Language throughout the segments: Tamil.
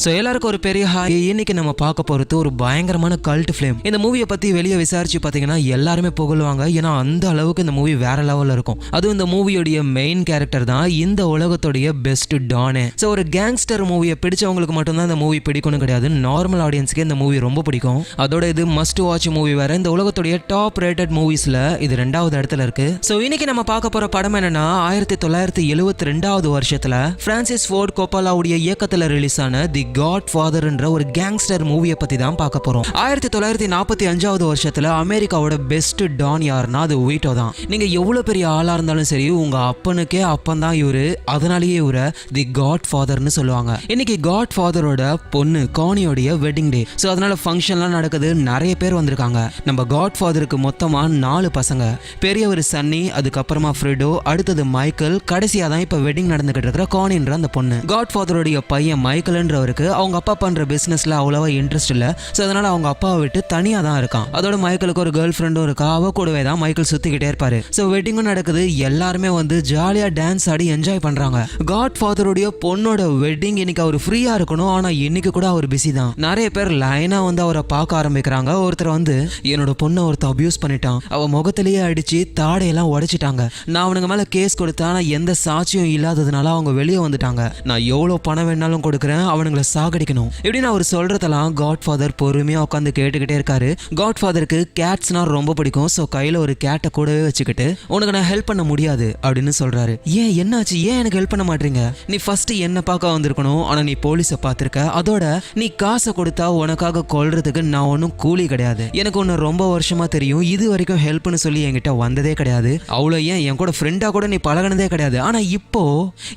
சோ எல்லாருக்கும் ஒரு பெரிய ஹாய். இன்னைக்கு நம்ம பார்க்க போறது ஒரு பயங்கரமான கல்ட் ஃபிலிம். இந்த மூவியை பத்தி வெளியே விசாரிச்சு பாத்தீங்கன்னா எல்லாருமே புகழுவாங்க. ஏன்னா அந்த அளவுக்கு இந்த மூவி வேற லெவல்ல இருக்கும். அதுவும் இந்த மூவியோடைய மெயின் கேரக்டர் தான் இந்த உலகத்தோடைய பெஸ்ட் டானே. சோ ஒரு கேங்ஸ்டர் மூவியை பிடிச்சவங்களுக்கு மட்டும்தான் இந்த மூவி பிடிக்கணும் கிடையாது, நார்மல் ஆடியன்ஸ்க்கு இந்த மூவி ரொம்ப பிடிக்கும். அதோட இது மஸ்ட் வாட்ச் மூவி வேற. இந்த உலகத்துடைய டாப் ரேட்டட் மூவிஸ்ல இது 2வது இடத்துல இருக்கு. சோ இன்னைக்கு நம்ம பார்க்க போற படம் என்னன்னா 1972 வருஷத்துல பிரான்சிஸ் ஃபோர்ட் கொப்பாலாவுடைய இயக்கத்துல ரிலீஸ் ஆன தி காட் ஃபாதர்ன்ற ஒரு கேங்ஸ்டர் மூவியை பத்தி தான் பார்க்க போறோம். 1945 வருஷத்துல அமெரிக்காவோட பெஸ்ட் டான் யாருன்னா அது வீட்டோ தான். நீங்க எவ்வளவு பெரிய ஆளா இருந்தாலும் சரி, உங்க அப்பனுக்கே அப்பன் தான் இவரு, அதனாலேயே இவரை தி காட் ஃபாதர்னு சொல்லுவாங்க. இன்னைக்கு காட் ஃபாதரோட பொண்ணு கானியோடைய வெட்டிங் டே. சோ அதனால ஃபங்க்ஷன்லாம் நடக்குது, நிறைய பேர் வந்திருக்காங்க. நம்ம காட் ஃபாதருக்கு மொத்தமா 4 பசங்க. பெரியவர் சன்னி, அதுக்கப்புறமா ஃப்ரெடோ, அடுத்தது மைக்கேல், கடைசியா தான் இப்ப வெட்டிங் நடந்துகிட்டு இருக்கிற கானின்ற அந்த பொண்ணு. காட் ஃபாதருடைய பையன் மைக்கேல்ன்றவருக்கு அவங்க அப்பா பண்ற பிசினஸ்ல அவ்வளவா இன்ட்ரெஸ்ட் இல்ல. சோ அதனால அவங்க அப்பாவை விட்டு தனியா தான் இருக்கான். அதோட மைக்கேலுக்கு ஒரு கேர்ள் ஃப்ரெண்டும் இருக்கா, அவ கூடவே தான் மைக்கேல் சுத்திக்கிட்டே இருப்பாரு. சோ வெட்டிங்கும் நடக்குது, எல்லாருமே வந்து ஜாலியா டான்ஸ் ஆடி என்ஜாய் பண்றாங்க. காட் ஃபாதருடைய பொண்ணோட வெட்டிங் இன்னைக்கு அவர் ஃப்ரீயா இருக்கணும், ஆனா இன்னைக்கு கூட அவர் பிஸி தான். நிறைய பேர் லைனா வந்து அவரை பார்க்க ஆரம்பிக்கிறாங்க. ஒருத்தர் வந்து என்னோட பொண்ணை ஒருத்தர் அபியூஸ் பண்ணிட்டான், அவ முகத்திலேயே அடிச்சு தாடையெல்லாம் உடைச்சிட்டாங்க, நான் அவனுங்க மேல கேஸ் கொடுத்தா எந்த சாட்சியும் இல்லாததுனால அவங்க வெளியே வந்துட்டாங்க, நான் எவ்வளவு பணம் வேணாலும் கொடுக்குறேன், அவனுங்களை சாகடிக்கணும் இப்படின்னு அவர் சொல்றதெல்லாம் காட் ஃபாதர் பொறுமையா உட்காந்து கேட்டுக்கிட்டே இருக்காரு. காட் ஃபாதருக்கு கேட்ஸ்னா ரொம்ப பிடிக்கும். சோ கையில ஒரு கேட்டை கூடவே வச்சுக்கிட்டு உனக்கு நான் ஹெல்ப் பண்ண முடியாது அப்படின்னு சொல்றாரு. ஏன் என்னாச்சு, ஏன் எனக்கு ஹெல்ப் பண்ண மாட்டீங்க, நீ ஃபர்ஸ்ட் என்ன பார்க்க வந்திருக்கணும், ஆனா நீ போலீஸை பார்த்திருக்க, அதோட நீ காசை கொடுத்தா உனக்காக கொல்றதுக்கு நான் ஒன்னும் கூலி கிடையாது, எனக்கு ஒன்னு ரொம்ப வருஷமா தெரியும், இது வரைக்கும் ஹெல்ப்னு சொல்லி என்கிட்ட வந்ததே கிடையாது, அவ்வளோ ஏன் என் கூட ஃப்ரெண்டா கூட நீ பழகினதே கிடையாது, ஆனா இப்போ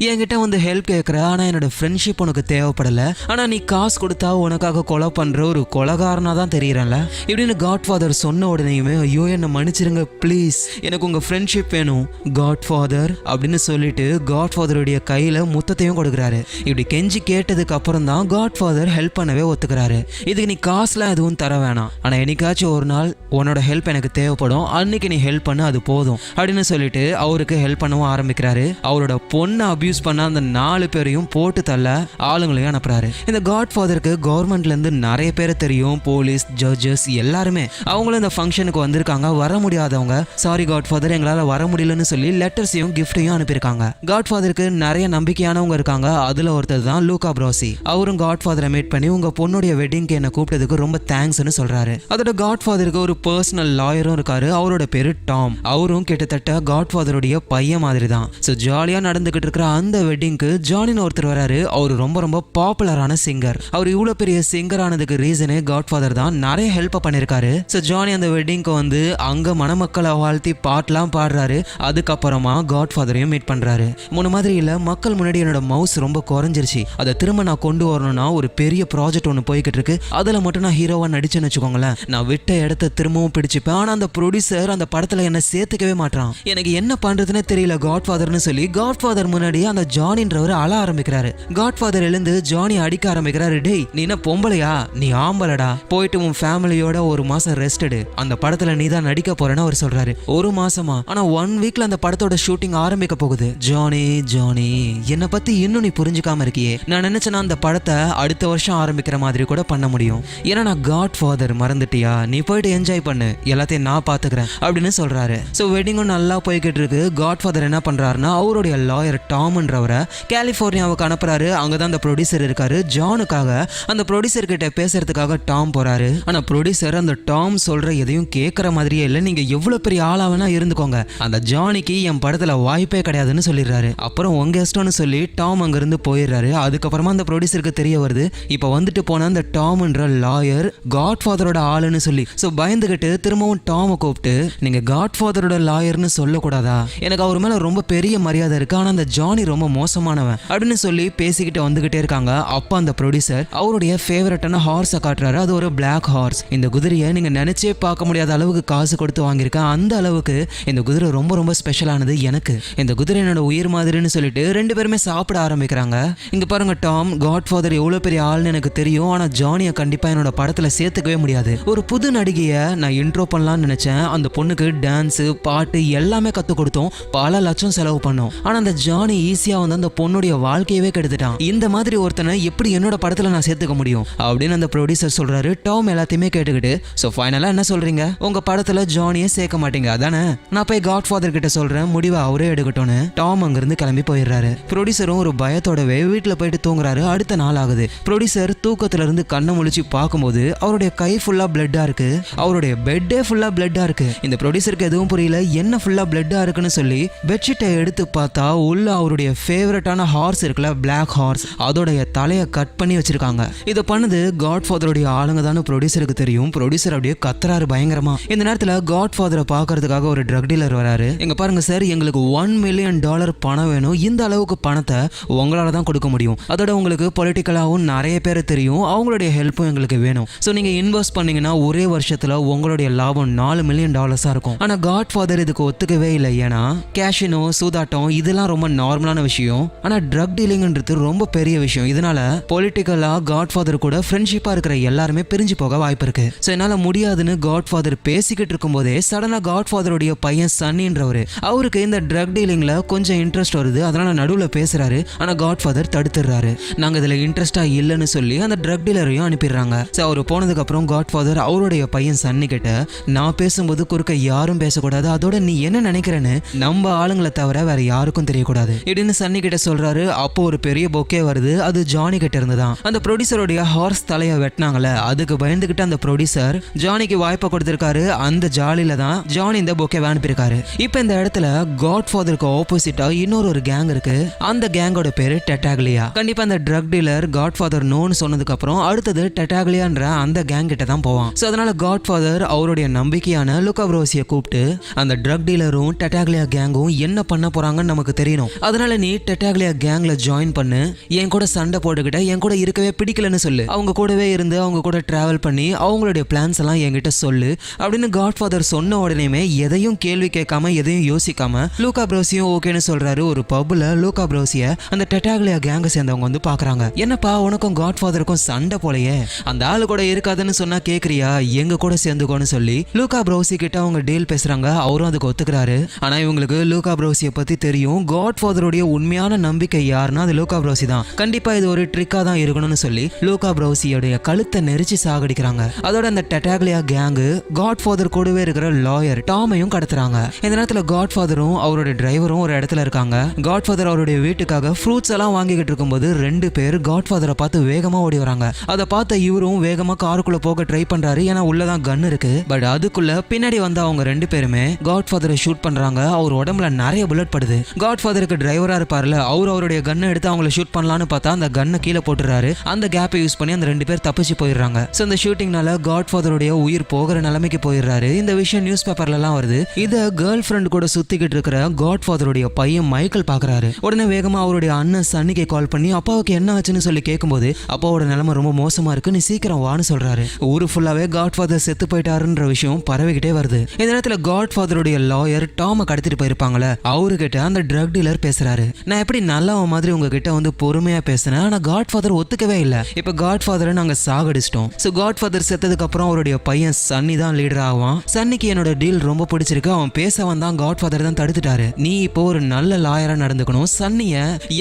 என்கிட்ட வந்து ஹெல்ப் கேட்கற, ஆனா என்னோட ஃப்ரெண்ட்ஷிப் உனக்கு தேவைப்படல, ஆனா நீ காசு கொடுத்தா உனக்காக கொலை பண்ற ஒரு கொலைகாரனா தான் தெரியறல இப்படின்னு காட் ஃபாதர் சொன்ன உடனேயுமே ஐயோ என்ன மன்னிச்சிருங்க ப்ளீஸ், எனக்கு உங்க ஃப்ரெண்ட்ஷிப் வேணும் காட் ஃபாதர் அப்படின்னு சொல்லிட்டு காட் ஃபாதருடைய கையில முத்தத்தையும் கொடுக்குறாரு. இப்படி கெஞ்சி கேட்டதுக்கு அப்புறம் தான் காட் ஃபாதர் ஹெல்ப் பண்ணவே ஒத்துக்கிறாரு. இதுக்கு நீ காசுலாம் எதுவும் தர வேணாம், ஆனா என்னைக்காச்சும் ஒரு நாள் உன்னோட ஹெல்ப் எனக்கு தேவைப்படும், அன்னைக்கு நீ ஹெல்ப் பண்ண அது போதும் அப்படின்னு சொல்லிட்டு அவருக்கு ஹெல்ப் பண்ணவும் ஆரம்பிக்கிறாரு. அவரோட பொண்ணை அபியூஸ் பண்ண அந்த 4 பேரையும் போட்டு தள்ள ஆளுங்களையும் அனுப்புறாரு. இந்த காட் ஃபாதருக்கு கவர்மெண்ட்ல இருந்து நிறைய பேர் தெரியும், போலீஸ், ஜட்ஜஸ் எல்லாருமே. அவங்களும் இந்த ஃபங்க்ஷனுக்கு வந்திருக்காங்க. வர முடியாதவங்க சாரி காட் ஃபாதர் எங்களால வர முடியலன்னு சொல்லி லெட்டர்ஸையும் கிஃப்டையும் அனுப்பியிருக்காங்க. காட் ஃபாதருக்கு நிறைய நம்பிக்கையானவங்க இருக்காங்க. அதுல ஒருத்தர் தான் லூகா ப்ரோசி. அவரும் காட் ஃபாதரை மீட் பண்ணி உங்க பொண்ணுடைய வெட்டிங்க்கு என்ன கூப்பிட்டதுக்கு ரொம்ப தேங்க்ஸ்னு சொல்றாரு. அதோட காட் ஃபாதருக்கு ஒரு பர்சனல் லாயரும் இருக்காரு, அவரோட பேரு டாம். அவரும் கிட்டத்தட்ட காட் ஃபாதருடைய பையன் மாதிரி தான். சோ ஜாலியா நடந்துகிட்டு இருக்கிற அந்த வெட்டிங்க்கு ஜானின்னு ஒருத்தர் வராரு. அவர் ரொம்ப ரொம்ப பாப்புலரான சிங்கர். அவர் இவ்வளவு பெரிய சிங்கர் ஆனதுக்கு ரீசனே காட் ஃபாதர் தான், நிறைய ஹெல்ப் பண்ணிருக்காரு. சோ ஜானி அந்த வெட்டிங்க்கு வந்து அங்க மணமக்களை வாழ்த்தி பாட்டெல்லாம் பாடுறாரு. அதுக்கப்புறமா காட் ஃபாதரையும் மீட் பண்றாரு. முன்ன மாதிரி இல்ல, மக்கள் முன்னாடி என்னோட மவுஸ் ரொம்ப குறைஞ்சிருச்சு, அதை திரும்ப நான் கொண்டு வரணும்னா ஒரு பெரிய ப்ராஜெக்ட் ஒன்று போய்கிட்டு இருக்கு, அதுல மட்டும் நான் ஹீரோவா நடிச்சேன்னு வச்சுக்கோங்களேன், நான் விட்ட இடத்த திரும்பவும் பிடிச்சிப்பேன், ஆனா அந்த ப்ரொடியூசர் அந்த படத்துல என்ன சேர்த்துக்கவே மாட்டான், எனக்கு என்ன பண்றதுன்னு தெரியல காட் ஃபாதர்னு சொல்லி காட் ஃபாதர் முன்னாடி அந்த ஜானின்றவர் அழ ஆரம்பிக்கிறாரு. காட் ஃபாதர் எழுந்து ஜானி அடிக்க ஆரம்பிக்கிறாரு. டேய் நீ என்ன பொம்பளையா, நீ ஆம்பளடா, போயிட்டு உன் ஃபேமிலியோட ஒரு மாசம் ரெஸ்ட் எடு, அந்த படத்துல நீ தான் நடிக்க போறேன்னு அவர் சொல்றாரு. ஒரு மாசமா, ஆனா 1 வீக்ல அந்த படத்தோட ஷூட்டிங் ஆரம்பிக்க போகுது. ஜானி ஜானி என்னை பத்தி இன்னும் நீ புரிஞ்சுக்காம இருக்கியே, நான் நினைச்சேன்னா அந்த படத்தை அடுத்த வருஷம் ஆரம்பிக்கிற மாதிரி கூட பண்ண முடியும், ஏன்னா நான் காட் ஃபாதர் மறந்துட்டியா, நீ போயிட்டு என்ஜாய் பண்ணு, எல்லாத்தையும் நான் பாத்துக்கிறேன் அப்படின்னு சொல்றாரு. சோ வெட்டிங்கும் நல்லா போய்கிட்டு இருக்கு. காட் ஃபாதர் என்ன பண்றாருன்னா அவருடைய லாயர் டாம்ன்றவரை கலிபோர்னியாவுக்கு அனுப்புறாரு. அங்கதான் அந்த ப்ரொடியூசர் இருக்காரு. ஜானுக்காக அந்த ப்ரொடியூசர் கிட்ட பேசுறதுக்காக டாம் போறாரு. ஆனா ப்ரொடியூசர் அந்த டாம் சொல்ற எதையும் கேட்கற மாதிரியே இல்ல, நீங்க எவ்வளவு பெரிய ஆளா வேணா இருந்துக்கோங்க, அந்த ஜானிக்கு என் படத்துல வாய்ப்பே கிடையாதுன்னு சொல்லிடுறாரு. அப்புறம் உங்க இஷ்டம்னு சொல்லி டாம் அங்க இருந்து போயிடுறாரு. அதுக்கப்புறமா அந்த ப்ரொடியூசருக்கு தெரிய வருது இப்ப வந்துட்டு போன அந்த டாம்ன்ற லாயர் காட் ஃபாதரோட ஆளுன்னு சொல்லி. சோ பயந்துகிட்டு திரும்பவும் டாமை கூப்பிட்டு நீங்க காட் ஃபாதரோட லாயர்னு சொல்லக்கூடாதா, எனக்கு அவர் மேல ரொம்ப பெரிய மரியாதை இருக்கு, ஆனா அந்த ஜானி ரொம்ப மோசமானவன் அப்படின்னு சொல்லி பேசிக்கிட்டு வந்துகிட்டே இருக்காங்க. அப்ப அந்த ப்ரொடியூசர் அவருடைய ஃபேவரட்டான ஹார்ஸை காட்டுறாரு. அது ஒரு பிளாக் ஹார்ஸ். இந்த குதிரையை நீங்க நினைச்சே பார்க்க முடியாத அளவுக்கு காசு கொடுத்து வாங்கியிருக்கேன், அந்த அளவுக்கு இந்த குதிரை ரொம்ப ரொம்ப ஸ்பெஷலானது எனக்கு, இந்த குதிரை என்னோட உயிர் மாதிரின்னு சொல்லிட்டு 2 பேருமே சாப்பிட ஆரம்பிக்கிறாங்க. இங்க பாருங்க டாம், காட் ஃபாதர் எவ்வளவு பெரிய ஆள்னு எனக்கு தெரியும், ஆனா ஜானியை கண்டிப்பா என்னோட படத்துல சேர்த்துக்கவே முடியாது, ஒரு புது நடிகையை நான் இன்ட்ரோ பண்ணலாம்னு நினைச்சேன், அந்த பொண்ணுக்கு டான்ஸ் பாட்டு எல்லாமே கத்து கொடுத்தோம், பல லட்சம் செலவு பண்ணோம், ஆனா அந்த ஜானி ஈஸியா வந்து அந்த பொண்ணுடைய வாழ்க்கையவே கெடுத்துட்டான், இந்த மாதிரி ஒருத்தனை எப்படி என்னோட படத்துல நான் சேர்த்துக்க முடியும் அப்படின்னு அந்த ப்ரொடியூசர் சொல்றாரு. டாம் எல்லாத்தையுமே கேட்டுக்கிட்டு சோ ஃபைனலா என்ன சொல்றீங்க, உங்க படத்துல ஜானியே சேர்க்க மாட்டீங்க அதானே, நான் போய் காட் ஃபாதர் கிட்ட சொல்றேன், முடிவை அவரே எடுக்கட்டும்னு டாம் அங்கிருந்து கிளம்பி போயிடுறாரு. ப்ரொடியூசரும் ஒரு பயத்தோடவே வீட்டுல போயிட்டு தூங்குறாரு. அடுத்த நாள் ஆகுது. ப்ரொடியூசர் தூக்கத்துல இருந்து கண்ணை முழிச்சு பார்க்கும்போது அவருடைய கை ஃபுல்லா பிளட்டா இருக்கு, அவருடைய பெட்டே ஃபுல்லா பிளட்டா இருக்கு. இந்த ப்ரொடியூசருக்கு எதுவும் புரியல, என்ன ஃபுல்லா பிளட்டா இருக்குன்னு சொல்லி பெட்ஷீட்டை எடுத்து பார்த்தா உள்ள அவருடைய ஃபேவரட்டான ஹார்ஸ் இருக்குல்ல, பிளாக் ஹார்ஸ், அதோடைய தலையை கட் பண்ணி வச்சிருக்காங்க. இதை பண்ணது காட் ஃபாதருடைய ஆளுங்க தான் ப்ரொடியூசருக்கு தெரியும். ப்ரொடியூசர் அப்படியே கத்துறாரு பயங்கரமா. இந்த நேரத்துல காட் ஃபாதரை பார்க்கறதுக்காக ஒரு ட்ரக் டீலர் வராரு. எங்க பாருங்க சார், எங்களுக்கு $1 மில்லியன் பணம் வேணும், இந்த அளவுக்கு பணத்தை உங்களால தான் கொடுக்க முடியும், அதோட உங்களுக்கு பொலிட்டிக்கலாவும் நிறைய பேர் தெரியும், அவங்களுடைய ஹெல்ப்பும் எங்களுக்கு வேணும். ஸோ நீங்க இன்வெஸ்ட் பண்ணீங்கன்னா ஒரே வருஷத்துல உங்களுடைய லாபம் $4 மில்லியன் இருக்கும். ஆனா காட் ஃபாதர் இதுக்கு ஒத்துக்கவே இல்லை. ஏன்னா கேஷினோ, சூதாட்டம் இதெல்லாம் ரொம்ப நார்மலான விஷயம், ஆனா ட்ரக் டீலிங்ன்றது ரொம்ப பெரிய விஷயம். இதனால பொலிட்டிக்கலா காட் ஃபாதர் கூட ஃப்ரெண்ட்ஷிப்பா இருக்கிற எல்லாருமே பிரிஞ்சு போக வாய்ப்பு இருக்கு. ஸோ என்னால முடியாதுன்னு காட் ஃபாதர் பேசிக்கிட்டு இருக்கும் போதே சடனா காட் ஃபாதருடைய பையன் சன்னின்றவரு, அவருக்கு இந்த ட்ரக் டீலிங்ல கொஞ்சம் இன்ட்ரெஸ்ட் வருது, அதனால நடுவில் பேசுறாரு. ஆனா காட் ஃபாதர் தடுத்துறாரு. நாங்க இதுல இன்ட்ரெஸ்டா இல்லைன்னு சொல்லி அந்த ட்ரக் டீலரையும் அனுப்பிடுறாங்க. ஸோ அவர் போனதுக்கு அப்புறம் காட் ஃபாதர் அவருடைய பையன் சன்னி கிட்ட, நான் பேசும்போது குறுக்க யாரும் பேசக்கூடாது, அதோட நீ என்ன நினைக்கிறேன்னு நம்ம ஆளுங்களை தவிர வேற யாருக்கும் தெரியக்கூடாது இப்படின்னு சன்னி கிட்ட சொல்றாரு. அப்போ ஒரு பெரிய பொக்கே வருது, அது ஜானி கிட்ட இருந்துதான். அந்த ப்ரொடியூசருடைய ஹார்ஸ் தலையை வெட்டினாங்கல்ல, அதுக்கு பயந்துகிட்டு அந்த ப்ரொடியூசர் ஜானிக்கு வாய்ப்பை கொடுத்திருக்காரு. அந்த ஜாலியில தான் ஜானி இந்த பொக்கே அனுப்பியிருக்காரு. இப்போ இந்த இடத்துல காட் ஃபாதருக்கு ஆப்போசிட்டா இன்னொரு கேங் இருக்கு. அந்த கேங்கோட பேரு டெட்டாக்லியா. கண்டிப்பா அந்த ட்ரக் டீலர் காட் ஃபாதர் நோன்னு சொன்னதுக்கு அப்புறம் அடுத்தது டெட்டாக்லியான்ற அந்த கேங் கிட்ட தான் போவான். சோ அதனால காட் ஃபாதர் அவருடைய நம்பிக்கையான லுகாப்ரோசியை கூப்பிட்டு, அந்த ட்ரக் டீலரும் டெட்டாக்லியா கேங்கும் என்ன பண்ண போறாங்கன்னு நமக்கு தெரியணும், அதனால நீ டெட்டாக்லியா கேங்ல ஜாயின் பண்ணு, என் கூட சண்டை போட்டுக்கிட்ட என் கூட இருக்கவே பிடிக்கலன்னு சொல்லு, அவங்க கூடவே இருந்து அவங்க கூட டிராவல் பண்ணி அவங்களுடைய பிளான்ஸ் எல்லாம் என்கிட்ட சொல்லு அப்படின்னு காட் ஃபாதர் சொன்ன உடனேயுமே எதையும் கேள்வி கேட்காம எதையும் யோசிக்காம லூகாப்ரோசியும் ஓகேன்னு சொல்றாரு. ஒரு பப்ல லூகாப்ரோசிய அந்த டெட்டாக்லியா கேங்க சேர்ந்தவங்க வந்து பாக்குறாங்க. என்னப்பா உனக்கும் காட் ஃபாதருக்கும் சண்டை போலையே, அந்த ஆளு கூட இருக்காதுன்னு சொன்னா கேக்குறியா, எங்க கூட சேர்ந்துக்கோன்னு சொல்லி லூகாப்ரோசி கிட்ட அவங்க டீல் பேசுறாங்க. அவரும் அதுக்கு ஒத்துக்கிறாரு. ஆனா இவங்களுக்கு லூகாப்ரோசியை பத்தி தெரியும். காட் ஃபாதருடைய உண்மையான நம்பிக்கை யாருன்னா அது லூகாப்ரோசி தான். கண்டிப்பா இது ஒரு ட்ரிக்கா தான் இருக்கணும்னு சொல்லி லூகாப்ரோசியோடைய கழுத்தை நெரிச்சு சாகடிக்கிறாங்க. அதோட அந்த டெட்டாக்லியா கேங்கு காட் ஃபாதர் கூடவே இருக்கிற லாயர் டாமையும் கடத்துறாங்க. இந்த நேரத்துல காட் ஃபாதரும் அவருடைய டிரைவரும் ஒரு இடத்துல இருக்காங்க. காட் ஃபாதர் அவருடைய வீட்டுக்காக ஃப்ரூட்ஸ் எல்லாம் வாங்கிக்கிட்டு இருக்கும்போது 2 பேர் காட் ஃபாதரை பார்த்து வேகமா ஓடி வராங்க. அதை பார்த்த இவரும் வேகமா காருக்குள்ள போக ட்ரை பண்றாரு. ஏன்னா உள்ளதான் கன் இருக்கு. பட் அதுக்குள்ள பின்னாடி வந்து அவங்க 2 பேருமே காட் ஃபாதரை ஷூட் பண்றாங்க. அவர் உடம்புல நிறைய புல்லட் படுது. காட் ஃபாதருக்கு டிரைவரா இருப்பார்ல, அவருடைய கன்னை எடுத்து அவங்கள ஷூட் பண்ணலான்னு பார்த்தா அந்த கன்னை கீழே போட்டுறாரு. அந்த கேப்பை யூஸ் பண்ணி அந்த 2 பேர் தப்பிச்சு போயிடுறாங்க. ஸோ இந்த ஷூட்டிங்னால காட் ஃபாதருடைய உயிர் போகிற நிலைமைக்கு போயிடுறாரு. இந்த விஷயம் நியூஸ் பேப்பர்ல எல்லாம் வருது. இதை கேர்ள் ஃப்ரெண்ட் கூட சுத்திக்கிட்டு இருக்கிற காட் ஃபாதருடைய பையன் மைக்கேல் பாக்குறாரு. உடனே வேகமா அவருடைய அண்ணன் சன்னிக்கு கால் பண்ணி அப்பாவுக்கு என்ன ஆச்சுன்னு சொல்லி கேட்கும்போது அப்பாவோட நிலைமை ரொம்ப மோசமா இருக்கு, நீ சீக்கிரம் வான்னு சொல்றாரு. ஊரு ஃபுல்லாவே காட் ஃபாதர் செத்து போயிட்டாருன்ற விஷயம் பரவிக்கிட்டே வருது. இந்த நேரத்துல காட் ஃபாதருடைய லாயர் டாம கடத்திட்டு போயிருப்பாங்களே, அவரு கிட்ட அந்த ட்ரக் டீலர் பேசுறாரு. நான் எப்படி நல்லவன் மாதிரி உங்ககிட்ட வந்து பொறுமையா பேசினேன், ஆனா காட் ஃபாதர் ஒத்துக்கவே இல்லை. இப்ப காட் ஃபாதரை நாங்க சாகடிச்சிட்டோம். சோ காட் ஃபாதர் செத்ததுக்கு அப்புறம் அவருடைய பையன் சன்னி தான் லீடர் ஆவான். சன்னிக்கு என்னோட டீல் ரொம்ப பிடிச்சிருக்கு, அவன் பேச வந்தான், காட் ஃபாதர் தான் தடுத்துட்டாரு. நீ இப்போ ஒரு நல்ல லாயரா நடந்துக்கணும், சன்னிய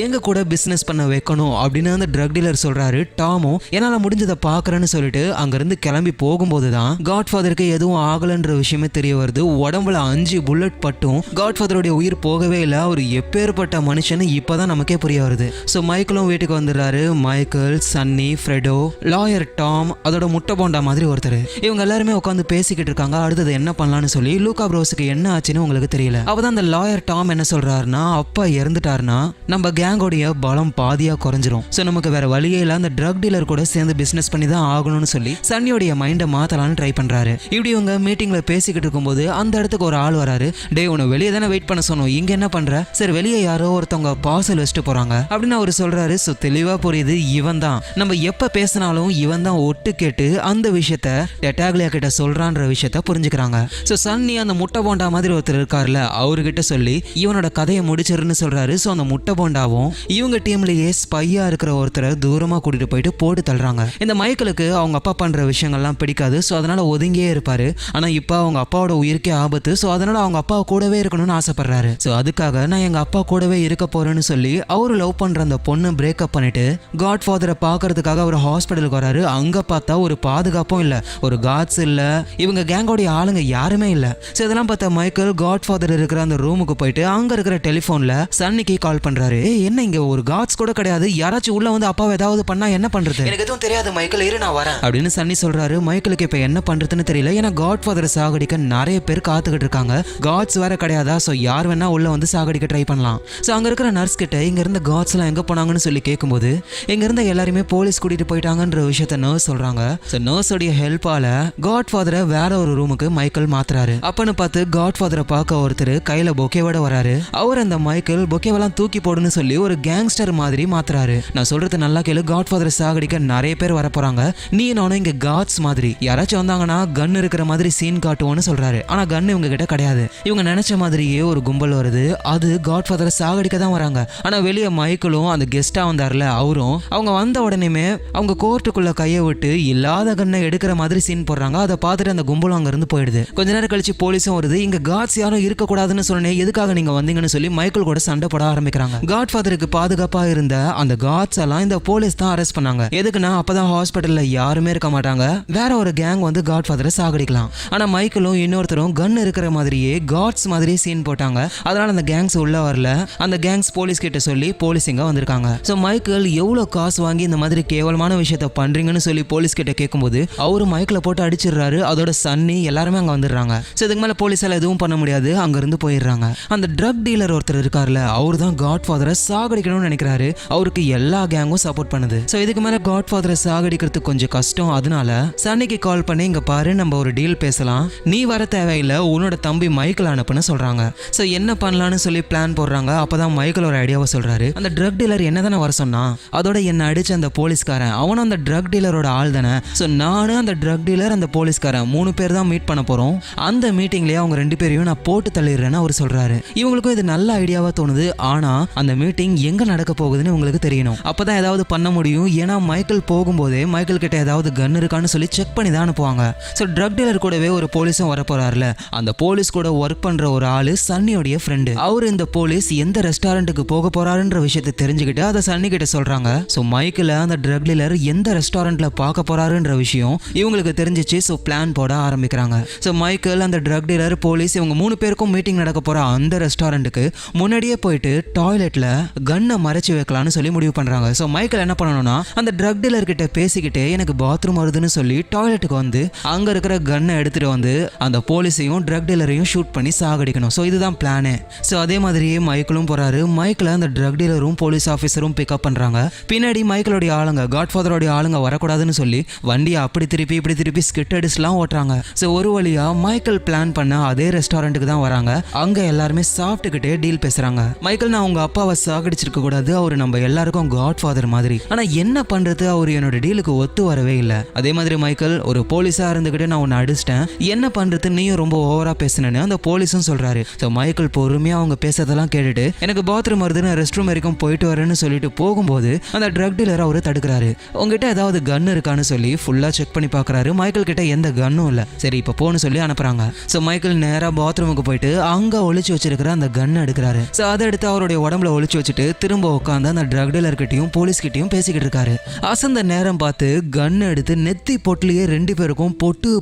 எங்க கூட பிசினஸ் பண்ண வைக்கணும் அப்படின்னு அந்த ட்ரக் டீலர் சொல்றாரு. டாமும் என்னால முடிஞ்சதை பாக்குறேன்னு சொல்லிட்டு அங்கிருந்து கிளம்பி போகும்போதுதான் காட் ஃபாதருக்கு எதுவும் ஆகலன்ற விஷயமே தெரிய வருது. உடம்புல 5 புல்லட் பட்டும் காட் ஃபாதருடைய உயிர் போகவே இல்லை. அவர் எப்பேற்பட்ட மனுஷன்னு இப்பதான் நமக்கே புரிய வருது. சோ மைக்கேலும் வீட்டுக்கு வந்துடுறாரு. மைக்கேல், சன்னி, ஃப்ரெடோ, லாயர் டாம், அதோட முட்டை போண்டா மாதிரி ஒருத்தர், இவங்க எல்லாருமே உட்காந்து பேசிக்கிட்டு இருக்காங்க. அடுத்தது என்ன பண்ணலாம்னு சொல்லி லூகாப்ரோஸுக்கு என்ன ஆச்சுன்னு உங்களுக்கு தெரியல. அப்பதான் அந்த லாயர் டாம் என்ன சொல்றாருன்னா, அப்பா இறந்துட்டாருன்னா நம்ம கேங்கோடைய பலம் பாதியா குறைஞ்சிரும். சோ நமக்கு வேற வழியே இல்ல, அந்த ட்ரக் டீலர் கூட சேர்ந்து பிசினஸ் பண்ணி தான் ஆகணும்னு சொல்லி சன்னியோடைய மைண்டை மாத்தலாம்னு ட்ரை பண்றாரு. இப்படி இவங்க மீட்டிங்ல பேசிக்கிட்டு இருக்கும்போது அந்த இடத்துக்கு ஒரு ஆள் வராரு. டே உன வெளியே தானே வெயிட் பண்ண சொன்னோம், இங்க என்ன பண்ற? சரி வெளியே யாரோ ஒருத்தவங்க பார்சல் வச்சுட்டு போறாங்க அப்படின்னு அவர் சொல்றாரு. சோ தெளிவா புரியுது, இவன் தான் நம்ம எப்ப பேசினாலும் இவன் தான் ஒட்டு கேட்டு அந்த விஷயத்த டெட்டாக்லியா கிட்ட சொல்றான்ற விஷயத்த புரிஞ்சுக்கிறாங்க. சோ சன்னி அந்த முட்டை போண்டா மாதிரி ஒருத்தர் இருக்காருல்ல, அவர்கிட்ட சொல்லி இவனோட கதையை முடிச்சிருன்னு சொல்றாரு. சோ அந்த முட்டை போண்டாவும் இவங்க டீம்லயே ஸ்பையா இருக்கிற ஒருத்தரை தூரமா கூட்டிட்டு போயிட்டு போட்டு தள்ளுறாங்க. இந்த மைக்கேலுக்கு அவங்க அப்பா பண்ற விஷயங்கள்லாம் பிடிக்காது. சோ அதனால ஒதுங்கியே இருப்பாரு. ஆனா இப்ப அவங்க அப்பாவோட உயிருக்கே ஆபத்து. சோ அதனால அவங்க அப்பா கூடவே இருக்கணும்னு ஆசைப்படுறாரு. சோ அதுக்காக நான் எங்க அப்பா கூடவே இருக்க போறேன்னு சொல்லி அவரு லவ் பண்ற அந்த பொண்ணு பிரேக்கப் பண்ணிட்டு காட் ஃபாதரை பார்க்கறதுக்காக அவர் ஹாஸ்பிட்டலுக்கு வராரு. அங்க பார்த்தா ஒரு பாதுகாப்பும் இல்ல, ஒரு காட்ஸ் இல்ல, இவங்க கேங்கோடைய ஆளுங்க யாருமே இல்ல. சோ இதெல்லாம் பார்த்த மைக்கேல் காட் ஃபாதர் இருக்கிற அந்த ரூமுக்கு போயிட்டு அங்க இருக்கிற டெலிபோன்ல சன்னிக்கு கால் பண்றாரு. என்ன இங்க ஒரு காட்ஸ் கூட கிடையாது, யாராச்சும் உள்ள வந்து அப்பாவை ஏதாவது பண்ணா என்ன பண்றது? எனக்கு எதுவும் தெரியாது மைக்கேல், இரு நான் வரேன் அப்படின்னு சன்னி சொல்றாரு. மைக்கேலுக்கு இப்ப என்ன பண்றதுன்னு தெரியல. ஏன்னா காட் ஃபாதரை சாகடிக்க நிறைய பேர் காத்துக்கிட்டு இருக்காங்க. காட்ஸ் வேற கிடையாதா, சோ யார் வேணா உள்ள வந்து சாகடிக்க ட்ரை பண்ணலாம். சோ அங்க இருக்கிற நர்ஸ் கிட்ட இங்க இருந்த காட்ஸ் எல்லாம் எங்க போனாங்கன்னு சொல்லி கேட்கும்போது இங்க இருந்த எல்லாருமே போலீஸ் கூட்டிட்டு போயிட்டாங்கன்ற விஷயத்த நர்ஸ் சொல்றாங்க. சோ நர்ஸோடைய ஹெல்ப்பால காட் ஃபாதரை வேற ஒரு ரூமுக்கு மைக்கேல் மாத்துறாரு. அப்பன்னு பார்த்து காட் ஃபாதரை பார்க்க ஒருத்தர் கையில பொக்கேவோட வராரு. அவர் அந்த மைக்கேல் பொக்கேவெல்லாம் தூக்கி போடுன்னு சொல்லி ஒரு கேங்ஸ்டர் மாதிரி மாத்துறாரு. நான் சொல்றது நல்லா கேளு, காட் ஃபாதரை சாகடிக்க நிறைய பேர் வர போறாங்க, நீ நானும் இங்க காட்ஸ் மாதிரி, யாராச்சும் வந்தாங்கன்னா கன் இருக்கிற மாதிரி சீன் காட்டுவோன்னு சொல்றாரு. ஆனா கன் இவங்க கிட்ட கிடையாது. இவங்க நினைச்ச மாதிரியே ஒரு கும்பல் வருது, அது காட் ஃபாதரை சாகடிக்க தான் வராங்க. ஆனா வெளியே மைக்கேலும் அந்த கெஸ்டா வந்தார்ல அவரும், அவங்க வந்த உடனேமே அவங்க கோர்ட்டுக்குள்ள கையை விட்டு இல்லாத கண்ணை எடுக்கிற மாதிரி சீன் போடுறாங்க. அதை பார்த்துட்டு அந்த கும்பலும் அங்க இருந்து போயிடுது. கொஞ்ச நேரம் கழிச்சு போலீஸும் வருது. இங்க காட்ஸ் யாரும் இருக்க கூடாதுன்னு சொன்னேன், எதுக்காக நீங்க வந்தீங்கன்னு சொல்லி மைக்கேல் கூட சண்டை போட ஆரம்பிக்கிறாங்க. காட் ஃபாதருக்கு பாதுகாப்பா இருந்த அந்த காட்ஸ் எல்லாம் இந்த போலீஸ் தான் அரெஸ்ட் பண்ணாங்க. எதுக்குன்னா அப்பதான் ஹாஸ்பிட்டல்ல யாருமே இருக்க மாட்டாங்க, வேற ஒரு கேங் வந்து காட் ஃபாதரை சாகடிக்கலாம். ஆனா மைக்கேலும் இன்னொருத்தரும் கன் இருக்கிற மாதிரியே காட்ஸ் மாதிரி சீன் போட்டாங்க. அதனால அந்த கேங்ஸ் உள்ள வரல. அந்த கேங்ஸ் போலீஸ் கிட்ட சொல்லி போலீஸ் இங்க வந்திருக்காங்க. சோ மைக்கேல் எவ்வளவு காசு வாங்கி இந்த மாதிரி கேவலமான விஷயத்த பண்றீங்கன்னு சொல்லி போலீஸ் கிட்ட கேட்கும்போது அவரு மைக்கேல போட்டு அடிச்சிடுறாரு. அதோட சன்னி எல்லாருமே அங்க வந்துடுறாங்க. சோ இதுக்கு மேல போலீஸால எதுவும் பண்ண முடியாது, அங்க இருந்து போயிடுறாங்க. அந்த ட்ரக் டீலர் ஒருத்தர் இருக்காருல, அவர் தான் காட் ஃபாதரை சாகடிக்கணும்னு நினைக்கிறாரு. அவருக்கு எல்லா கேங்கும் சப்போர்ட் பண்ணுது. சோ இதுக்கு மேல காட் ஃபாதரை சாகடிக்கிறது கொஞ்சம் கஷ்டம். அதனால சன்னிக்கு கால் பண்ணி இங்க பாரு, நம்ம ஒரு டீல் பேசலாம், நீ வர தேவையில்லை, உன்னோட தம்பி மைக்கேல் அனுப்புன்னு சொல்றாங்க. சோ என்ன பண்ணலாம்னு சொல்லி பிளான் போடுறாங்க. அப்பதான் மைக்கேல் ஒரு ஐடியாவை சொல்றாரு. அந்த ட்ரக் டீலர் என்னதானே வர சொன்னா, அதோட என்ன அடிச்ச அந்த போலீஸ்காரன் அவனும் அந்த ட்ரக் டீலரோட ஆள் தானே. சோ நானும் அந்த ட்ரக் டீலர் அந்த போலீஸ்காரன் 3 பேர் தான் மீட் பண்ண போறோம். அந்த மீட்டிங்லயே அவங்க 2 பேரையும் நான் போட்டு தள்ளிடுறேன்னு அவர் சொல்றாரு. இவங்களுக்கும் இது நல்ல ஐடியாவா தோணுது. ஆனா அந்த மீட்டிங் எங்க நடக்க போகுதுன்னு உங்களுக்கு தெரியணும், அப்பதான் ஏதாவது பண்ண முடியும். ஏன்னா மைக்கேல் போகும்போதே மைக்கேல் கிட்ட ஏதாவது கன் இருக்கான்னு சொல்லி செக் பண்ணி தான் அனுப்புவாங்க. சோ ட்ரக் டீலர் கூடவே ஒரு போலீஸும் வர போறாருல, அந்த போலீஸ் கூட ஒர்க் பண்ற ஒரு ஆளு சன்னியோடைய ஃப்ரெண்டு. அவரு இந்த போலீஸ் எந்த ரெஸ்டாரண்ட்டுக்கு போக போறாருன்ற விஷயத்தை தெரிஞ்சுக்கிட்டு அதை சன்னி கிட்ட சொல்றாங்க. சோ மைக்கேல அந்த ட்ரக் டீலர் எந்த ரெஸ்டாரண்ட்ல பார்க்க போறாருன்ற விஷயம் இவங்களுக்கு தெரிஞ்சிச்சு. சோ பிளான் போட ஆரம்பிக்கிறாங்க. சோ மைக்கேல், அந்த ட்ரக் டீலர், போலீஸ் இவங்க 3 பேருக்கும் மீட்டிங் நடக்க போற அந்த ரெஸ்டாரண்ட்டுக்கு முன்னாடியே போயிட்டு டாய்லெட்ல கன்னை மறைச்சு வைக்கலாம்னு சொல்லி முடிவு பண்றாங்க. சோ மைக்கேல் என்ன பண்ணணும்னா அந்த ட்ரக் டீலர் கிட்ட பேசிக்கிட்டே எனக்கு பாத்ரூம் வருதுன்னு சொல்லி டாய்லெட்டுக்கு வந்து அங்க இருக்கிற கன்னை எடுத்துட்டு வந்து அந்த போலீஸையும் ட்ரக் டீலரையும் ஷூட் பண்ணி சாகடிக்கணும். சோ இதுதான் பிளானே. சோ அதே மாதிரியே மைக்கேலும் போறாரு. மைக்கேல அந்த ட்ரக் டீலரும் போலீஸ் ஆஃபீஸரும் பிக்கப் பண்றாங்க. பின்னாடி மைக்கேலோட ஆளுங்க, காட் ஃபாதரோட ஆளுங்க வரக்கூடாதுன்னு சொல்லி வண்டியை அப்படி திருப்பி இப்படி திருப்பி ஸ்கிட் அடிச்சுலாம் ஓட்டுறாங்க. சோ ஒரு வழியா மைக்கேல் பிளான் பண்ண அதே ரெஸ்டாரண்ட்டுக்கு தான் வராங்க. அங்க எல்லாருமே சாப்பிட்டுக்கிட்டே டீல் பேசுறாங்க. மைக்கேல், நான் உங்க அப்பாவை சாகடிச்சிருக்க கூடாது, அவரு நம்ம எல்லாருக்கும் காட் ஃபாதர் மாதிரி, ஆனா என்ன பண்றது, அவர் என்னோட டீலுக்கு ஒத்து வரவே இல்லை. அதே மாதிரி மைக்கேல், ஒரு போலீஸா இருந்துகிட்டு நான் உன்னை அடிச்சிட்டேன், என்ன பண்றது, நீயும் ரொம்ப ஓவரா பேசுனேன்னு அந்த போலீஸும் சொல்றாரு. சோ மைக்கேல் பொறுமையா அவங்க பேசுறதெல்லாம் கேட்டுட்டு எனக்கு பாத்ரூம் வருதுன்னு ரெஸ்ட் ரூம் வரைக்கும் போயிட்டு வரேன்னு சொல்லிட்டு போகும்போது அந்த ட்ரக் டீலர் அவரு தடுக்கிறாரு. உங்ககிட்ட ஏதாவது கன் இருக்கான்னு சொல்லி ஃபுல்லா செக் பண்ணி பாக்குறாரு. மைக்கேல் கிட்ட எந்த கன்னும் இல்ல. சரி இப்ப போன்னு சொல்லி அனுப்புறாங்க. சோ மைக்கேல் நேரா பாத்ரூமுக்கு போயிட்டு அங்க ஒளிச்சு வச்சிருக்கிற அந்த கன் எடுக்கிறாரு. சோ அதை எடுத்து அவருடைய உடம்புல ஒளிச்சு வச்சுட்டு திரும்ப உட்காந்து அந்த ட்ரக் டீலர் கிட்டையும் போலீஸ் கிட்டையும் பேசிக்கிட்டு இருக்காரு. அசந்த நேரம் பார்த்து கன் எடுத்து நெத்தி பொட்டுலயே 2 பேருக்கும்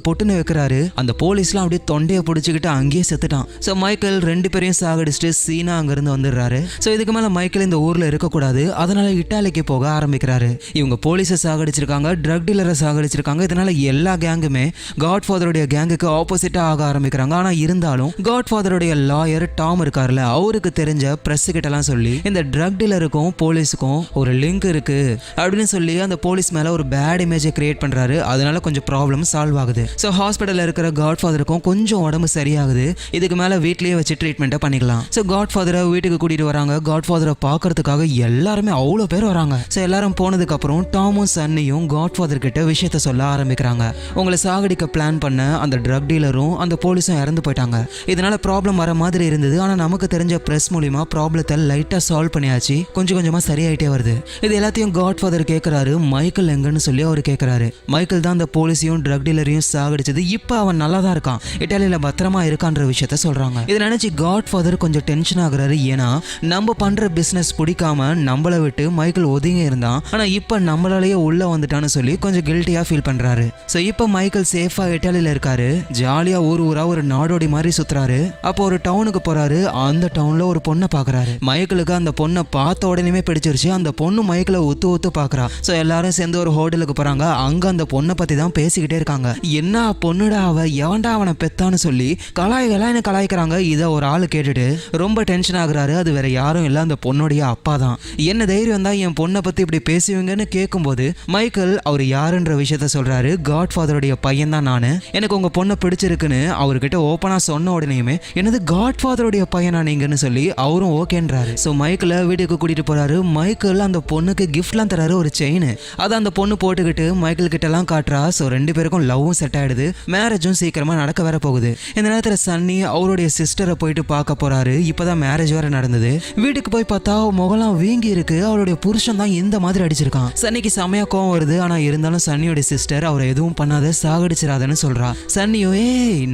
பொட்டுன்னு வைக்கிறாரு. அந்த போலீஸ்லாம் அப்படியே தொண்டையை பிடிச்சிக்கிட்டு அங்கேயே செத்துட்டான். சோ மைக்கேல் 2 பேரையும் சாகடிச்சுட்டு சீனா அங்க இருந்து வந்துடுறாரு. சோ இதுக்கு மேல மைக்கேல் இந்த ஊர்ல இருக்க கூடாது, அதனால இட்டாலிக்கு போக ஆரம்பிக்கிறாரு. இவங்க போலீஸை சாகடிச்சிருக்காங்க, ட்ரக் டீலரை சாகடிச்சிருக்காங்க. இதனால எல்லா கேங்குமே காட் ஃபாதருடைய கேங்குக்கு ஆப்போசிட்டா ஆக ஆரம்பிக்கிறாங்க. ஆனா இருந்தாலும் காட் ஃபாதருடைய லாயர் டாம் இருக்காருல, அவருக்கு தெரிஞ்ச பிரஸ் கிட்ட எல்லாம் சொல்லி இந்த ட்ரக் டீலருக்கும் போலீஸுக்கும் ஒரு லிங்க் இருக்கு அப்படின்னு சொல்லி அந்த போலீஸ் மேல ஒரு பேட் இமேஜை கிரியேட் பண்றாரு. அதனால கொஞ்சம் ப்ராப்ளம் சால்வ் ஆகுது. சோ ஹாஸ்பிட்டல்ல இருக்கிற காட் ஃபாதருக்கும் கொஞ்சம் உடம்பு சரியாகுது. இதுக்கு மேல வீட்லயே வச்சு ட்ரீட்மெண்ட்டை பண்ணிக்கலாம். சோ காட் ஃபாதரை வீட்டுக்கு கூட்டிட்டு வராங்க. காட் ஃபாதரை பாக்குறதுக்காக எல்லாருமே அவ்வளோ பேர் வராங்க. சோ எல்லாரும் போனதுக்கு அப்புறம் டாமும் சன்னியும் காட் ஃபாதர் கிட்ட விஷயத்த சொல்ல ஆரம்பிக்கிறாங்க. உங்களை சாகடிக்க பிளான் பண்ண அந்த ட்ரக் டீலரும் அந்த போலீஸும் இறந்து போயிட்டாங்க. இதனால ப்ராப்ளம் வர மாதிரி இருந்தது. ஆனா நமக்கு தெரிஞ்ச பிரஸ் மூலியமா ப்ராப்ளத்தை லைட்டா சால்வ் பண்ணியாச்சு. கொஞ்சம் கொஞ்சமா சரியாயிட்டே வருது. இது எல்லாத்தையும் காட் ஃபாதர் கேட்கிறாரு. மைக்கேல் எங்கன்னு சொல்லி அவர் கேட்கிறாரு. மைக்கேல் தான் அந்த போலீஸையும் ட்ரக் டீலரையும் சாகடிச்சது. இப்ப அவன் நல்லா தான் இருக்கான், இட்டாலியில பத்திரமா இருக்கான்ற விஷயத்த சொல்றாங்க. இதை நினைச்சு காட் ஃபாதர் கொஞ்சம் டென்ஷன் ஆகுறாரு. ஏன்னா நம்ம பண்ற பிசினஸ் பிடிக்காம நம்மளை விட்டு மைக்கேல் ஒதுங்கி இருந்தான், ஆனா இப்ப நம்மளாலேயே உள்ள வந்துட்டான்னு சொல்லி கொஞ்சம் கில்ட்டியா ஃபீல் பண்றாரு. சோ இப்ப மைக்கேல் சேஃபா இட்டாலியில இருக்காரு, ஜாலியா ஊரா ஒரு நாடோடி மாதிரி சுத்துறாரு. அப்போ ஒரு டவுனுக்கு போறாரு. அந்த டவுன்ல ஒரு பொண்ணை பாக்குறாரு. மைக்கேலுக்கு அந்த பொண்ணை பார்த்த உடனே பிடிச்சிருச்சு. அந்த பொண்ணு மைக்கேல ஒத்து பாக்குறா. சோ எல்லாரும் சேர்ந்து ஒரு ஹோட்டலுக்கு போறாங்க. அங்க அந்த பொண்ணை பத்தி தான் பேசிக்கிட்டே இருக்காங்க. என்ன பொண்ணுடா அவ, எவன்டா அவனை பெத்தான்னு சொல்லி கலாய்க்கிறாங்க. இத ஒரு ஆளு கேட்டுட்டு ரொம்ப டென்ஷன் ஆகுறாரு. அது வேற யாரும் இல்ல, அந்த பொண்ணுடைய அப்பா தான். என்ன தைரியம் தான் என் பொண்ணை பத்தி இப்படி பேசுவீங்கன்னு கேட்கும்போது மைக்கேல் அவர் யாருன்ற விஷயத்த சொல்றாரு. காட் ஃபாதருடைய பையன் தான் நானு, எனக்கு உங்க பொண்ணை பிடிச்சிருக்குன்னு அவர்கிட்ட ஓப்பனா சொன்ன உடனேயுமே என்னது காட் ஃபாதருடைய பையனா நீங்கன்னு சொல்லி அவரும் ஓகேன்றாரு. சோ மைக்கேல வீட்டுக்கு கூட்டிட்டு போறாரு. மைக்கேல் அந்த பொண்ணுக்கு கிஃப்ட்லாம் தராரு, ஒரு செயின். அதை அந்த பொண்ணு போட்டுக்கிட்டு மைக்கேல் கிட்ட எல்லாம் காட்டுறா. சோ ரெண்டு பேருக்கும் லவ்வும் செட் ஆயிடுது. மேரேஜும் சீக்கிரமா நடக்க வேற போகுது. இந்த நேரத்துல சன்னி அவருடைய சிஸ்டரை போயிட்டு பார்க்க போறாரு. இப்பதான் மேரேஜ் வேற நடந்தது. வீட்டுக்கு போய் பார்த்தா முகலாம் வீங்கி இருக்கு. அவருடைய புருஷன் தான் இந்த மாதிரி அடிச்சிருக்கான். சன்னிக்கு செமையா கோவம் வருது. ஆனா இருந்தாலும் சன்னியோட சிஸ்டர் அவரை எதுவும் பண்ணாத, சாகடிச்சிடாதன்னு சொல்றா. சன்னியோ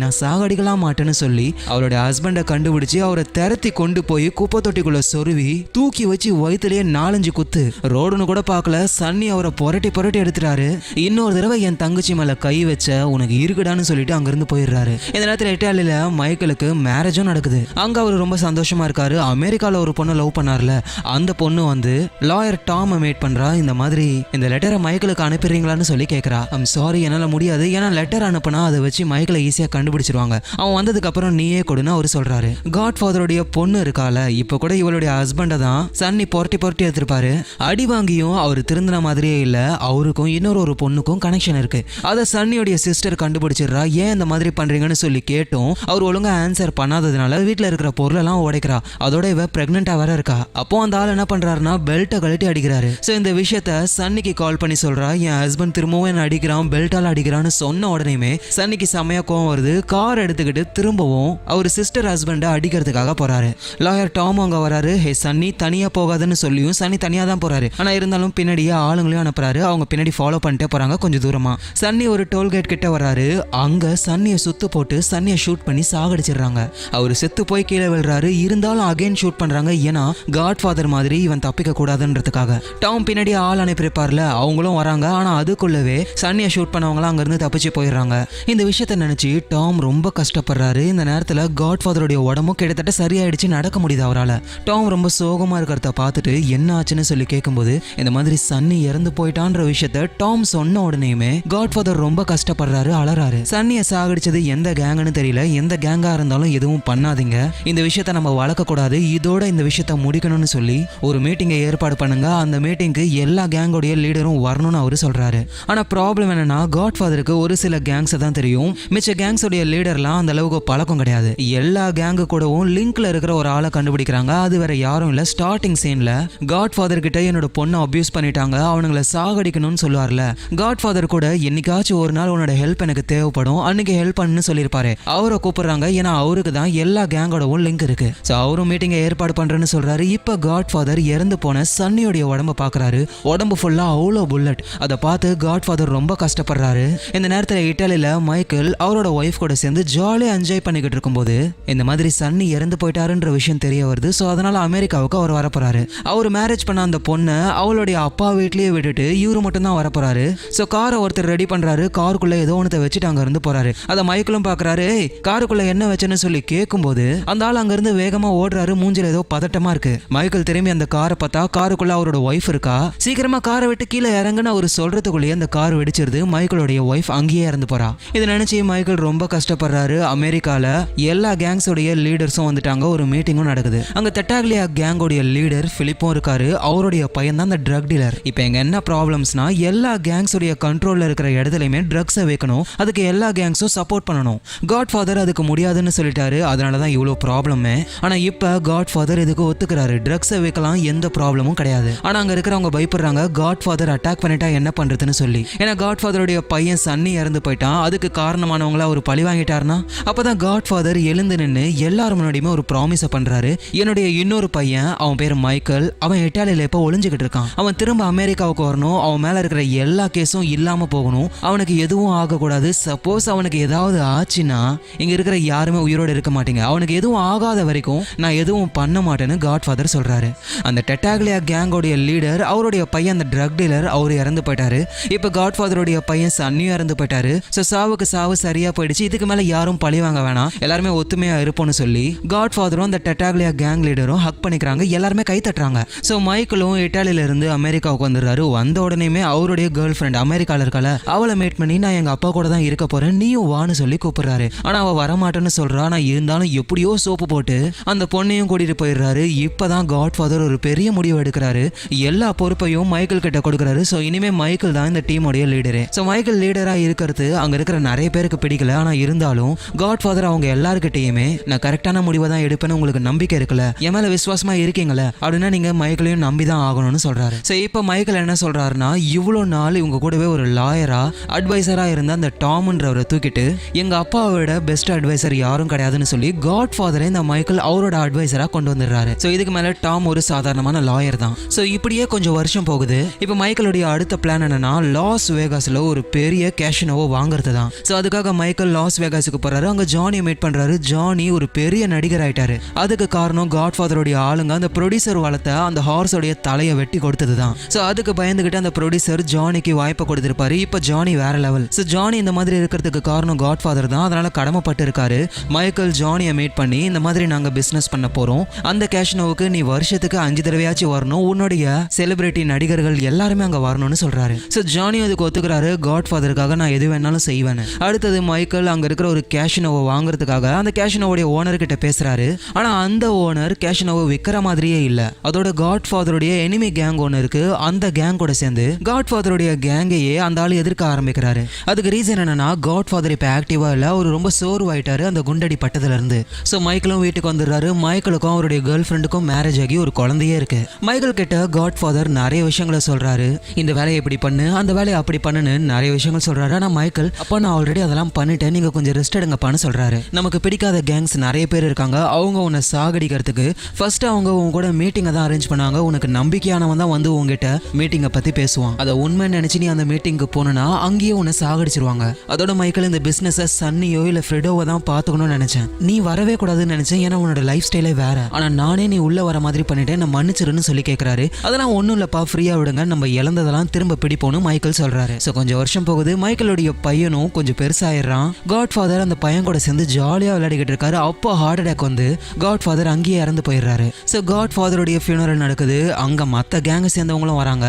நான் சாகடிக்கலாம் மாட்டேன்னு சொல்லி அவருடைய ஹஸ்பண்டை கண்டுபிடிச்சு அவரை திரத்தி கொண்டு போய் குப்பை தொட்டிக்குள்ள சொருவி தூக்கி வச்சு வயிற்றுலயே 4-5 குத்து. ரோடுன்னு கூட பார்க்கல. சன்னி அவரை புரட்டி எடுத்துறாரு. இன்னொரு தடவை என் தங்கச்சி மேல கை வச்ச உனக்கு இருக்குடான்னு சொல்லிட்டு அங்கிருந்து போயிடுறாரு. இந்த நேரத்தில் இட்டாலியில மைக்கேலுக்கு மேரேஜும் நடக்குது. அங்க அவர் ரொம்ப சந்தோஷமா இருக்காரு. அமெரிக்கால ஒரு பொண்ணை லவ் பண்ணார்ல, அந்த பொண்ணு வந்து லாயர் டாம் மீட் பண்றா. இந்த மாதிரி இந்த லெட்டரை மைக்கேலுக்கு அனுப்பிடுறீங்களான்னு சொல்லி கேட்கறா. ஐம் சாரி, என்னால முடியாது. ஏன்னா லெட்டர் அனுப்புனா அதை வச்சு மைக்கேலை ஈஸியா கண்டுபிடிச்சிருவாங்க. அவன் வந்ததுக்கு அப்புறம் நீயே கொடுன்னு அவர் சொல்றாரு. காட் ஃபாதருடைய பொண்ணு இருக்கால, இப்ப கூட இவளுடைய ஹஸ்பண்டை தான் சன்னி புரட்டி எடுத்திருப்பாரு. அடி வாங்கியும் அவர் திருந்தின மாதிரியே இல்ல. அவருக்கும் இன்னொரு பொண்ணுக்கும் கனெக்ஷன் இருக்கு. அதை சன்னியோடைய சிஸ்டர் கண்டுபிடிச்சிடுறா. ஏன் இந்த மாதிரி பண்றீங்கன்னு சொல்லி கேட்டும் அவர் ஒழுங்கா ஆன்சர் பண்ணாததுனால வீட்டுல இருக்கிற பொருளெல்லாம் உடைக்கிறா. அதோட இவ பிரெக்னெண்டா வேற இருக்கா. அப்போ அந்த ஆள் என்ன பண்றாருன்னா பெல்ட்டை கழட்டி அடிக்கிறாரு. சோ இந்த விஷயத்த சன்னிக்கு கால் பண்ணி சொல்றா. என் ஹஸ்பண்ட் திரும்பவும் என்ன அடிக்கிறான், பெல்ட்டால அடிக்கிறான்னு சொன்ன உடனே சன்னிக்கு செமையா கோவம் வருது. கார் எடுத்துக்கிட்டு திரும்பவும் அவர் சிஸ்டர் ஹஸ்பண்டை அடிக்கிறதுக்காக போறாரு. லாயர் டாம் அங்க வராரு. ஹே சன்னி தனியா போகாதுன்னு சொல்லியும் சன்னி தனியா தான் போறாரு. ஆனா இருந்தாலும் பின்னாடியே ஆளுங்களையும் அனுப்புறாரு. அவங்க பின்னாடி ஃபாலோ பண்ணிட்டே போறாங்க கொஞ்சம் தூரமா. சன்னி ஒரு டோல்கேட் கிட்ட வராரு. அங்க சன்னியை சுத்து போட்டு சன்னியை ஷூட் பண்ணி சாகடிச்சிடுறாங்க. அவர் செத்து போய் கீழே விழுறாரு. இருந்தாலும் அகைன் ஷூட் பண்றாங்க. ஏன்னா காட் ஃபாதர் மாதிரி இவன் தப்பிக்க கூடாதுன்றதுக்காக. டாம் பின்னாடி ஆள் அனுப்பியிருப்பார்ல, அவங்களும் வராங்க. ஆனா அதுக்குள்ளவே சன்னியை ஷூட் பண்ணவங்களாம் அங்க இருந்து தப்பிச்சு போயிடுறாங்க. இந்த விஷயத்த நினைச்சு டாம் ரொம்ப கஷ்டப்படுறாரு. இந்த நேரத்துல காட் ஃபாதருடைய உடம்பும் கிட்டத்தட்ட சரியாயிடுச்சு, நடக்க முடியுது அவரால். டாம் ரொம்ப சோகமா இருக்கிறத பார்த்துட்டு என்ன ஆச்சுன்னு சொல்லி கேட்கும்போது இந்த மாதிரி சன்னி இறந்து போயிட்டான்ற விஷயத்த டாம் சொன்ன உடனேயுமே காட் ஃபாதர் ரொம்ப கஷ்டப்படுறாரு, அலறாரு. சன்னியை சாகடிச்சது எந்த கேங்னு தெரியல. எந்த கேங்கா இருந்தாலும் எதுவும் பண்ணாதீங்க, இந்த விஷயத்த நம்ம வளர்க்க கூடாது, இதோட இந்த விஷயத்த முடிக்கணும்னு சொல்லி ஒரு மீட்டிங்கை ஏற்பாடு பண்ணுங்க. அந்த மீட்டிங்க்கு எல்லா கேங்கோடைய லீடரும் வரணும்னு அவரு சொல்றாரு. ஆனா ப்ராப்ளம் என்னன்னா காட் ஃபாதருக்கு ஒரு சில கேங்ஸ் தான் தெரியும். மிச்ச கேங்ஸோடைய லீடர்லாம் அந்த அளவுக்கு பழக்கம் கிடையாது. எல்லா கேங்கு கூடவும் லிங்க்ல இருக்கிற ஒரு ஆளை கண்டுபிடிக்கிறாங்க. அது வேற யாரும் இல்ல. ஸ்டார்டிங் சீன்ல காட் ஃபாதர் கிட்ட என்னோட பொண்ணை அபியூஸ் பண்ணிட்டாங்க, அவனுங்களை சாகடிக்கணும்னு சொல்லுவார்ல, காட் ஃபாதர் கூட என்னைக்காச்சும் ஒரு நாள் உன்னோட ஹெல்ப் எனக்கு தேவைப்படும், அன்னைக்கு ஹெல்ப் பண்ணுன்னு சொல்லியிருப்பாரு. அவரை கூப்பிடுறாங்க. ஏன்னா அவருக்கு தான் எல்லா கேங்கோடவும் லிங்க் இருக்கு. ஸோ அவரும் மீட்டிங்கை ஏற்பாடு பண்றேன்னு சொல்றாரு. இப்ப காட் ஃபாதர் இறந்து போன சன்னியோடைய உடம்ப பாக்குறாரு. உடம்பு ஃபுல்லா அவ்வளோ புல்லட். அதை பார்த்து காட் ஃபாதர் ரொம்ப கஷ்டப்படுறாரு. இந்த நேரத்தில் இட்டாலியில மைக்கேல் அவரோட ஒய்ஃப் கூட சேர்ந்து ஜாலியா என்ஜாய் பண்ணிக்கிட்டு இருக்கும்போது இந்த மாதிரி சன்னி இறந்து போயிட்டாருன்ற விஷயம் தெரிய வருது. ஸோ அதனால அமெரிக்காவுக்கு அவர் வரப்போறாரு. அவர் மேரேஜ் பண்ண அந்த பொண்ணை அவளுடைய அப்பா வீட்லயே விட்டுட்டு இவரு மட்டும் தான் வரப்போறாரு. ஸோ காரை ஒருத்தர் ரெடி பண்றாரு. காருக்குள்ள ஏதோ ஒன்றத்தை வச்சுட்டு அங்க இருந்து போறாரு. அதை மைக்கேலும் பாக்குறாரு. காருக்குள்ள என்ன வச்சேன்னு சொல்லி கேட்கும்போது அந்த ஆள் அங்க இருந்து வேகமா ஓடுறாரு. மூஞ்சில ஏதோ பதட்டமா இருக்கு. மைக்கேல் திரும்பி அந்த காரை பார்த்தா காருக்குள்ள அவரோட ஒய்ஃப் இருக்கா. சீக்கிரமா காரை விட்டு கீழே இறங்குன்னு அவர் சொல்றதுக்குள்ளேயே அந்த கார் வெடிச்சிருது. மைக்கேலோடைய ஒய்ஃப் அங்கேயே இறந்து போறா. இதை நினைச்சு மைக்கேல் ரொம்ப கஷ்டப்படுறாரு. அமெரிக்கால எல்லா கேங்ஸோடைய லீடர்ஸும் வந்துட்டாங்க. ஒரு மீட்டிங்கும் நடக்குது. அங்க தெட்டாக்லியா கேங்கோடைய லீடர் பிலிப்பும் இருக்காரு. அவருடைய பையன் தான் அந்த ட்ரக் டீலர். இப்போ எங்க என்ன ப்ராப்ளம்ஸ்னா எல்லா கேங்ஸோடைய கண்ட்ரோல்ல இருக்கிற இடத்துலயுமே ட்ரக்ஸை வைக்கணும், அதுக்கு எல்லா கேங்ஸும் சப்போர்ட் பண்ணணும். காட் ஃபாதர் அதுக்கு முடியாதுன்னு சொல்லிட்டாரு. அதனாலதான் இவ்வளவு ப்ராப்ளமே. ஆனா இப்ப காட் ஃபாதர் இதுக்கு ஒத்துக்கிறாரு. ட்ரக்ஸை வைக்கலாம், எந்த ப்ராப்ளமும் கிடையாது. ஆனா அங்க இருக்கிறவங்க பயப்படுறாங்க, காட் ஃபாதர் அட்டாக் பண்ணிட்டா என்ன பண்றதுன்னு சொல்லி. ஏன்னா காட் ஃபாதருடைய பையன் சன்னி இறந்து போயிட்டான், அதுக்கு காரணமானவங்கள அவர் பழி வாங்கிட்டாருன்னா. அப்பதான் காட் ஃபாதர் எழுந்து நின்று எல்லாரும் முன்னாடியுமே ஒரு ப்ராமிஸ பண்றாரு. என்னுடைய இன்னொரு பையன், அவன் பேரு மைக்கேல், அவன் இட்டாலியில இப்ப ஒளிஞ்சுக்கிட்டு இருக்கான். அவன் திரும்ப அமெரிக்காவுக்கு வரணும், அவன் மேல இருக்கிற எல்லா கேஸும் இல்லாம போகணும், அவனுக்கு எதுவும் ஆகக்கூடாது. சப்போஸ் அவனுக்கு ஏதாவது ஆச்சுன்னா இங்க இருக்கிற யாருமே உயிரோடு இருக்க மாட்டீங்க, அவனுக்கு எதுவும் ஆகாத வரைக்கும் நான் எதுவும் பண்ண மாட்டேன்னு காட் ஃபாதர் சொல்றாரு. அந்த டெட்டாக்லியா கேங்கோட கேங்கோடைய லீடர், அவருடைய பையன் அந்த ட்ரக் டீலர், அவர் இறந்து போயிட்டாரு. இப்போ காட்ஃபாதருடைய பையன் சன்னியும் இறந்து போயிட்டாரு. ஸோ சாவுக்கு சாவு சரியா போயிடுச்சு, இதுக்கு மேல யாரும் பழி வாங்க வேணாம், எல்லாருமே ஒத்துமையா இருப்போம்னு சொல்லி காட்ஃபாதரும் அந்த டெட்டாக்லியா கேங் லீடரும் ஹக் பண்ணிக்கிறாங்க, எல்லாருமே கை தட்டுறாங்க. ஸோ மைக்கேலும் இட்டாலியில இருந்து அமெரிக்காவுக்கு வந்துடுறாரு. வந்த உடனேமே அவருடைய கேர்ள் ஃப்ரெண்ட் அமெரிக்கால இருக்கல, அவளை மீட் பண்ணி நான் எங்க அப்பா கூட தான் இருக்க போறேன், நீயும் வான்னு சொல்லி கூப்பிடுறாரு. ஆனா அவ வரமாட்டேன்னு சொல்றா. நான் இருந்தாலும் எப்படியோ சோப்பு போட்டு அந்த பொண்ணையும் கூட்டிட்டு போயிடுறாரு. இப்பதான் காட்ஃபாதர் ஒரு பெரிய முடிவு எடுக்கிறாரு, எல்லா பொறுப்பையும் மைக்கேல் கிட்ட கொடுக்குறாரு. ஸோ இனிமே மைக்கேல் தான் இந்த டீமோடைய லீடரு. ஸோ மைக்கேல் லீடரா இருக்கிறது அங்க இருக்கிற நிறைய பேருக்கு பிடிக்கல. ஆனா இருந்தாலும் காட்ஃபாதர் அவங்க எல்லாருக்கிட்டையுமே நான் கரெக்டான முடிவை தான் எடுப்பேன்னு உங்களுக்கு நம்பிக்கை இருக்குல்ல, என் மேல விசுவாசமா இருக்கீங்களே அப்படின்னா நீங்க மைக்கேலையும் நம்பி தான் ஆகணும்னு சொல்றாரு. ஸோ இப்போ மைக்கேல் என்ன சொல்றாருன்னா, இவ்வளோ நாள் இவங்க கூடவே ஒரு லாயரா அட்வைசரா இருந்த அந்த டாம்ன்றவரை தூக்கிட்டு எங்க அப்பாவோட பெஸ்ட் அட்வைசர் யாரும் கிடையாதுன்னு சொல்லி காட்ஃபாதரை இந்த மைக்கேல் அவரோட அட்வைசரா கொண்டு வந்துடுறாரு. ஸோ இதுக்கு மேல டாம் ஒரு சாதாரணமான லாயர் தான். ஸோ இப்படியே கொஞ்சம் வருஷம் போகுது. இப்போ மைக்கேலுடைய அடுத்த பிளான் என்னன்னா, லாஸ் வேகாஸ்ல ஒரு பெரிய கேஷினோவை வாங்குறது தான். ஸோ அதுக்காக மைக்கேல் லாஸ் வேகாஸுக்கு போறாரு. அங்க ஜானியை மீட் பண்றாரு. ஜானி ஒரு பெரிய நடிகர் ஆயிட்டாரு. அதுக்கு காரணம் காட்ஃபாதருடைய ஆளுங்க அந்த ப்ரொடியூசர் வளர்த்த அந்த ஹார்ஸோடைய தலையை வெட்டி கொடுத்தது தான். ஸோ அதுக்கு பயந்துகிட்டு அந்த ப்ரொடியூசர் ஜானிக்கு வாய்ப்பை கொடுத்திருப்பாரு. இப்போ ஜானி வேற லெவல். ஸோ ஜானி இந்த மாதிரி இருக்கிறதுக்கு காரணம் காட்ஃபாதர் தான், அதனால கடமைப்பட்டு இருக்காரு. மைக்கேல் ஜானியை மீட் பண்ணி இந்த மாதிரி நாங்க பிசினஸ் பண்ண போறோம், அந்த கேஷினோவுக்கு நீ வருஷத்துக்கு 5 தடவையாச்சும் வரணும், உன்னுடைய செலிபிரிட்டி நடிகர்கள் எல்லாருமே அங்க வரணும்னு சொல்றாரு. ஸோ ஜானி அதுக்கு ஒத்துக்கிறாரு. காட்ஃபாதருக்காக நான் எது வேணாலும் செய்வேன். அடுத்தது மைக்கேல் அங்க இருக்கிற ஒரு கேஷினோவை வாங்குறதுக்காக அந்த கேஷினோவுடைய ஓனர் கிட்ட பேசுறாரு. ஆனா அந்த ஓனர் கேஷினோவை விற்கிற மாதிரியே இல்ல. அதோட காட்ஃபாதருடைய எனிமி கேங் ஒன்று இருக்கு, அந்த கேங் கூட சேர்ந்து காட்ஃபாதருடைய கேங்கையே அந்த ஆள் எதிர்க்க ஆரம்பிக்கிறாரு. அதுக்கு ரீசன் என்னன்னா, காட்ஃபாதர் இப்ப ஆக்டிவா இல்ல, அவர் ரொம்ப சோர்வாயிட்டாரு அந்த குண்டடி பட்டதுல இருந்து. ஸோ மைக்கேலும் வீட்டுக்கு வந்துடுறாரு. மைக்கேலுக்கும் அவருடைய கேர்ள் ஃப்ரெண்டுக்கும் மேரேஜ் ஆகி ஒரு குழந்தையே இருக்கு. மைக்கேல் கிட்ட காட்ஃபாதர் நிறைய விஷயங்களை சொல்றாரு, இந்த வேலையை இப்படி பண்ணு, அந்த வேலையை அப்படி பண்ணுன்னு நிறைய விஷயங்கள் சொல்றாரு. ஆனா மைக்கேல், அப்பா நான் ஆல்ரெடி அதெல்லாம் பண்ணிட்டேன், நீங்க கொஞ்சம் ரெஸ்ட் எடுங்கப்பான்னு சொல்றாரு. நமக்கு பிடிக்காத கேங்ஸ் நிறைய பேர் இருக்காங்க, அவங்க உன்னை சாகடிக்கிறதுக்கு ஃபர்ஸ்ட் அவங்க உங்க கூட மீட்டிங்கை தான் அரேஞ்ச் பண்ணாங்க, உனக்கு நம்பிக்கையானவன் தான் வந்து உங்ககிட்ட மீட்டிங்கை பத்தி பேசுவான், அதை உண்மை நினைச்சு நீ அந்த மீட்டிங்க்கு போனா அங்கேயே உன்னை சாகடிச்சிருவாங்க. அதோட மைக்கேல், இந்த பிசினஸ் சன்னியோ இல்ல ஃப்ரெடோவை தான் பாத்துக்கணும்னு நினைச்சேன், நீ வரவே கூடாதுன்னு நினைச்சேன், ஏன்னா உன்னோட லைஃப் ஸ்டைலே வேற, ஆனா நானே நீ உள்ள வர மாதிரி பண்ணிட்டேன், நான் மன்னிச்சிருன்னு சொல்லி கேட்கிறாரு. அதெல்லாம் ஒன்றும் இல்லப்பா, ஃப்ரீயா விடுங்க, நம்ம இழந்ததெல்லாம் திரும்ப பிடிப்போன்னு மைக்கேல் சொல்றாரு. ஸோ கொஞ்சம் வருஷம் போகுது. மைக்கேலுடைய பையனும் கொஞ்சம் பெருசாயிடுறான். காட்ஃபாதர் அந்த பையன் கூட சேர்ந்து ஜாலியா விளையாடிக்கிட்டு இருக்காரு. அப்போ ஹார்ட் அட்டாக் வந்து காட்ஃபாதர் அங்கேயே இறந்து போயிடுறாரு. ஸோ காட்ஃபாதருடைய ஃபியூனரல் நடக்குது. அங்க மற்ற கேங்கை சேர்ந்தவங்களும் வராங்க.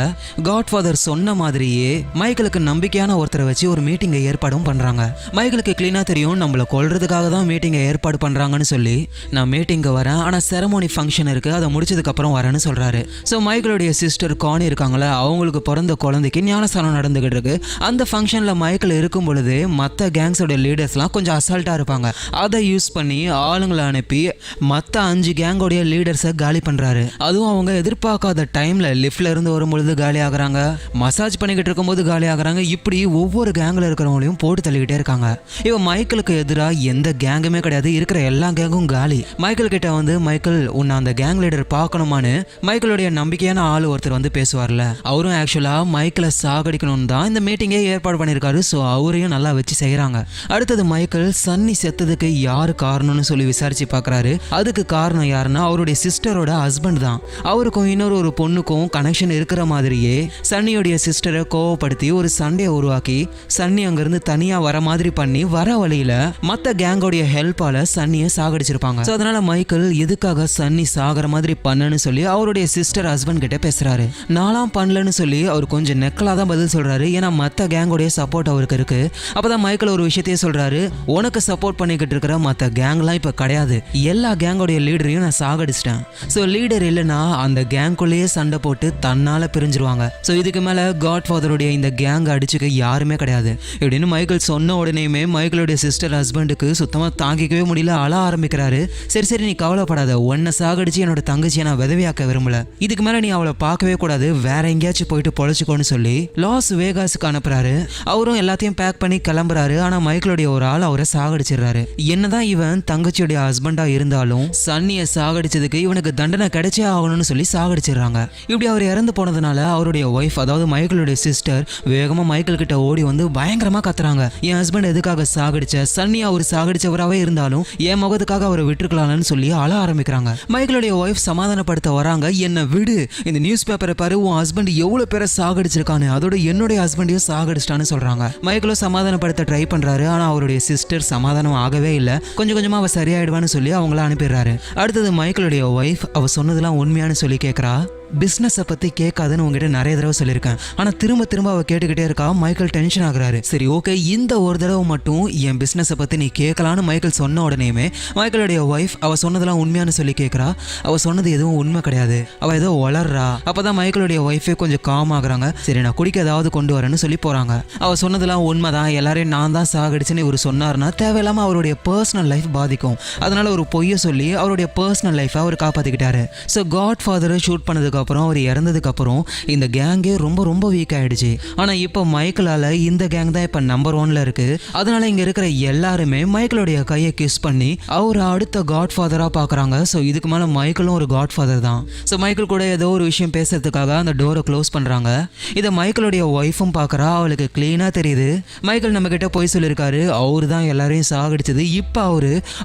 காட்ஃபாதர் சொன்ன மாதிரியே மைக்கேலுக்கு நம்பிக்கையான ஒருத்தரை வச்சு ஒரு மீட்டிங்கை ஏற்பாடும் பண்றாங்க. மைக்கேலுக்கு கிளீனா தெரியும் நம்மள கொல்றதுக்காக தான் மீட்டிங்கை ஏற்பாடு பண்றாங்கன்னு சொல்லி, நான் மீட்டிங்க வரேன், ஆனா செரமோனி ஃபங்க்ஷன் இருக்கு, அதை முடிச்சதுக்கு அப்புறம் வரேன்னு சொல்றாரு. ஸோ மைக்கேலுடைய சிஸ்டர் கானி இருக்காங்களா, அவங்களுக்கு பிறந்த குழந்தைக்கு ஞானஸ்தானம் நடந்துகிட்டு இருக்கு. அந்த ஃபங்க்ஷன்ல மைக்கேல் இருக்கும் பொழுது மற்ற கேங்ஸோட லீடர்ஸ்லாம் கொஞ்சம் அசால்ட்டா இருப்பாங்க. அதை யூஸ் பண்ணி ஆளுங்களை அனுப்பி மற்ற 5 கேங்கோடைய லீடர்ஸை காலி பண்றாரு. அதுவும் அவங்க எதிர்பார்க்காத டைம்ல லிஃப்ட்ல இருந்து வரும்பொழுது காலி ஆகுறாங்க, மசாஜ் பண்ணிக்கிட்டு இருக்கும்போது காலி ஆகுறாங்க. இப்படி ஒவ்வொரு கேங்ல இருக்கிறவங்களையும் போட்டு தள்ளிக்கிட்டே இருக்காங்க. இவன் மைக்கேலுக்கு எதிராக எந்த கேங்குமே கிடையாது, இருக்கிற எல்லா கேங்கும் காலி. மைக்கேல் கிட்ட வந்து, மைக்கேல் உன்னை அந்த கேங் லீடர் பார்க்கணுமான்னு மைக்கேலுடைய நம்பிக்கையான ஆள் ஒருத்தர் வந்து பேசுவார்ல, அவரும் ஆக்சுவலா மைக்கேலை சாகடிக்கணும்னு தான் இந்த மீட்டிங்கே ஏற்பாடு பண்ணியிருக்காரு. ஸோ அவரையும் நல்லா வச்சு செய்யறாங்க. அடுத்தது மைக்கேல் சன்னி செத்ததுக்கு யாரு காரணம்னு சொல்லி விசாரிச்சு பார்க்கறாரு. அதுக்கு காரணம் யாருன்னா, அவருடைய சிஸ்டரோட ஹஸ்பண்ட் தான். அவருக்கும் இன்னொரு பொண்ணுக்கும் கனெக்ஷன் இருக்கிற மாதிரியே சன்னியோடைய சிஸ்டரை கோவப்படுத்தி ஒரு சண்டையை உருவாக்கி சன்னி அங்கிருந்து தனியா வர மாதிரி பண்ணி வர வழியில மற்ற கேங்கோடைய ஹெல்ப்பால சன்னியை சாகடிச்சிருப்பாங்க. ஸோ அதனால மைக்கேல் எதுக்காக சன்னி சாகிற மாதிரி பண்ணன்னு சொல்லி அவருடைய சிஸ்டர் ஹஸ்பண்ட் கிட்ட பேசுறாரு. நாலாம் பண்ணலன்னு சொல்லி அவர் கொஞ்சம் நெக்கலா தான் பதில் சொல்றாரு, ஏன்னா மற்ற கேங்கோடைய சப்போர்ட் அவருக்கு இருக்கு. அப்பதான் மைக்கேல் ஒரு விஷயத்தையே சொல்றாரு, உனக்கு சப்போர்ட் பண்ணிக்கிட்டு இருக்கிற மற்ற கேங்லாம் இப்ப கிடையாது, எல்லா கேங்கோடைய லீடரையும் நான் சாகடிச்சிட்டேன். ஸோ லீடர் இல்லைன்னா அந்த கேங்குள்ளேயே சண்டை போட்டு தன்னால பிரிஞ்சிருவாங்க. ஸோ இதுக்கு மேல காட்ஃபாதருடைய இந்த கேங் அடிச்சுக்க யாருமே கிடையாது இப்படின்னு மைக்கேல் சொன்ன உடனேயுமே மைக்கேலுடைய சிஸ்டர் ஹஸ்பண்டுக்கு சுத்தமா தாங்கிக்கவே முடியல, அழ ஆரம்பிக்கிறாரு. சரி நீ கவலைப்படாத, உன்னை சாகடிச்சு என்னோட தங்கச்சியை நான் விதவியாக்க விரும்பல, இதுக்கு மேல நீ அவளை பார்க்கவே கூடாது, வேற எங்கேயாச்சும் போயிட்டு பொழைச்சிக்கோன்னு சொல்லி லாஸ் வேகாஸுக்கு அனுப்புறாரு. அவரும் எல்லாத்தையும் பேக் பண்ணி கிளம்புறாரு. ஆனா மைக்கேலுடைய ஒரு ஆள் அவரை சாகடிச்சிடுறாரு. என்னதான் இவன் தங்கச்சியுடைய ஹஸ்பண்டா இருந்தாலும் சன்னியை சாகடிச்சதுக்கு இவனுக்கு தண்டனை கிடைச்சே ஆகணும்னு சொல்லி சாகடிச்சிடுறாங்க. இப்படி அவர் இறந்து போனதுனால அவருடைய ஒய்ஃப், அதாவது மைக்கேலுடைய சிஸ்டர், வேகமா மைக்கேல் கிட்ட ஓடி வந்து பயங்கரமா கத்துறாங்க, என் ஹஸ்பண்ட் எதுக்காக சாகடிச்ச, சன்னி அவர் சாகடிச்சவராகவே இருந்தாலும் என் முகத்துக்காக அவரை விட்டுருக்கலாம்னு சொல்லி அழ ஆரம்பிக்கிறாங்க. மைக்கேலுடைய ஒய்ஃப் சமாதானப்படுத்த வராங்க, என்ன விடு, இந்த நியூஸ் பேப்பரை பாரு, உன் ஹஸ்பண்ட் எவ்வளவு பேரை சாகடிச்சிருக்கானு, அதோட என்னுடைய ஹஸ்பண்டையும் சாகடிச்சிட்டான்னு சொல்றாங்க. மைக்கேலும் சமாதானப்படுத்த ட்ரை பண்றாரு. ஆனா அவருடைய சிஸ்டர் சமாதானம் ஆகவே இல்லை. கொஞ்சம் கொஞ்சமா அவ சரியாயிடுவான்னு சொல்லி அவங்கள அனுப்பிடுறாரு. அடுத்தது மைக்கேலுடைய ஒய்ஃப் அவ சொன்னதெல்லாம் உண்மையானு சொல்லி கேட்கறா. பிசினஸை பத்தி கேட்காதுன்னு உங்ககிட்ட நிறைய தடவை சொல்லியிருக்கேன், ஆனா திரும்ப திரும்ப அவ கேட்டுக்கிட்டே இருக்கா. மைக்கேல் டென்ஷன் ஆகுறாரு. சரி ஓகே, இந்த ஒரு தடவை மட்டும் என் பிசினஸை பத்தி நீ கேட்கலான்னு மைக்கேல் சொன்ன உடனேயுமே மைக்கேலுடைய ஒய்ஃப் அவ சொன்னதெல்லாம் உண்மையானு சொல்லி கேட்கறா. அவ சொன்னது எதுவும் உண்மை கிடையாது, அவ ஏதோ வளர்றா. அப்பதான் மைக்கேலுடைய ஒய்ஃபே கொஞ்சம் காம் ஆகுறாங்க. சரி நான் குடிக்க ஏதாவது கொண்டு வரேன்னு சொல்லி போறாங்க. அவ சொன்னதெல்லாம் உண்மைதான், எல்லாரையும் நான் தான் சாகடிச்சுன்னு இவர் சொன்னார்னா தேவையில்லாம அவருடைய பர்சனல் லைஃப் பாதிக்கும். அதனால ஒரு பொய்யை சொல்லி அவருடைய பர்சனல் லைஃபை அவர் காப்பாத்திக்கிட்டாரு. ஸோ காட் ஃபாதரை ஷூட் பண்ணதுக்கு அப்புறம், அவர் இறந்ததுக்கு அப்புறம் இந்த கேங்கே ரொம்ப ரொம்ப வீக் ஆயிடுச்சு. ஆனா இப்போ மைக்கேலால இந்த கேங் தான் இப்ப நம்பர் 1ல இருக்கு. அதனால இங்க இருக்கிற எல்லாருமே மைக்கேலுடைய கையை கிஸ் பண்ணி அவர் அடுத்த காட் ஃபாதரா பாக்குறாங்க. ஸோ இதுக்கு மேல மைக்கேலும் ஒரு காட் ஃபாதர் தான். ஸோ மைக்கேல் கூட ஏதோ ஒரு விஷயம் பேசுறதுக்காக அந்த டோரை க்ளோஸ் பண்றாங்க. இதை மைக்கேலுடைய ஒய்ஃபும் பாக்குறா. அவளுக்கு கிளீனா தெரியுது மைக்கேல் நம்ம கிட்ட போய் சொல்லியிருக்காரு, அவரு தான் எல்லாரையும் சாகடிச்சது, இப்ப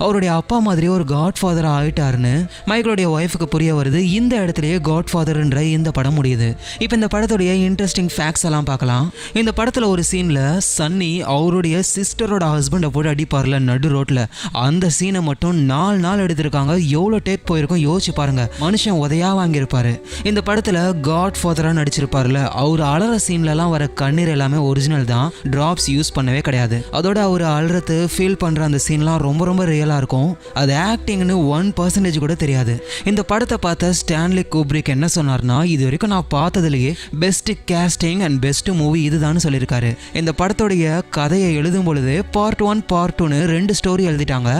அவருடைய அப்பா மாதிரி ஒரு காட் ஃபாதரா ஆயிட்டாருன்னு மைக்கேலுடைய ஒய்ஃபுக்கு புரிய வருது. இந்த இடத்துலயே காட் ஃபாதர் இந்த படம் முடியுது. இப்போ இந்த படத்துடைய இன்ட்ரெஸ்டிங் ஃபேக்ட்ஸ் எல்லாம் பார்க்கலாம். இந்த படத்துல ஒரு சீன்ல சன்னி அவருடைய சிஸ்டரோட ஹஸ்பண்டை போட்டு அடிப்பார்ல நடு ரோட்ல, அந்த சீனை மட்டும் 4 நாள் எடுத்திருக்காங்க. எவ்வளோ டேக் போயிருக்கும் யோசிச்சு பாருங்க. மனுஷன் உதையா வாங்கியிருப்பாரு. இந்த படத்துல காட் ஃபாதரா நடிச்சிருப்பார்ல, அவர் அலற சீன்ல எல்லாம் வர கண்ணீர் எல்லாமே ஒரிஜினல் தான், டிராப்ஸ் யூஸ் பண்ணவே கிடையாது. அதோட அவர் அலறது ஃபீல் பண்ற அந்த சீன்லாம் ரொம்ப ரொம்ப ரியலா இருக்கும். அது ஆக்டிங்னு 1% கூட தெரியாது. இந்த படத்தை பார்த்த ஸ்டான்லி கூப்ரிக் என்ன சொன்னார்னா, இது வரைக்கும் நான் பார்த்ததுலேயே best casting and best movie இதுதான் சொல்லியிருக்காரு. இந்த படத்துடைய கதையை எழுதும் பொழுது பார்ட் 1 பார்ட் 2னு 2 ஸ்டோரி எழுதிட்டாங்க.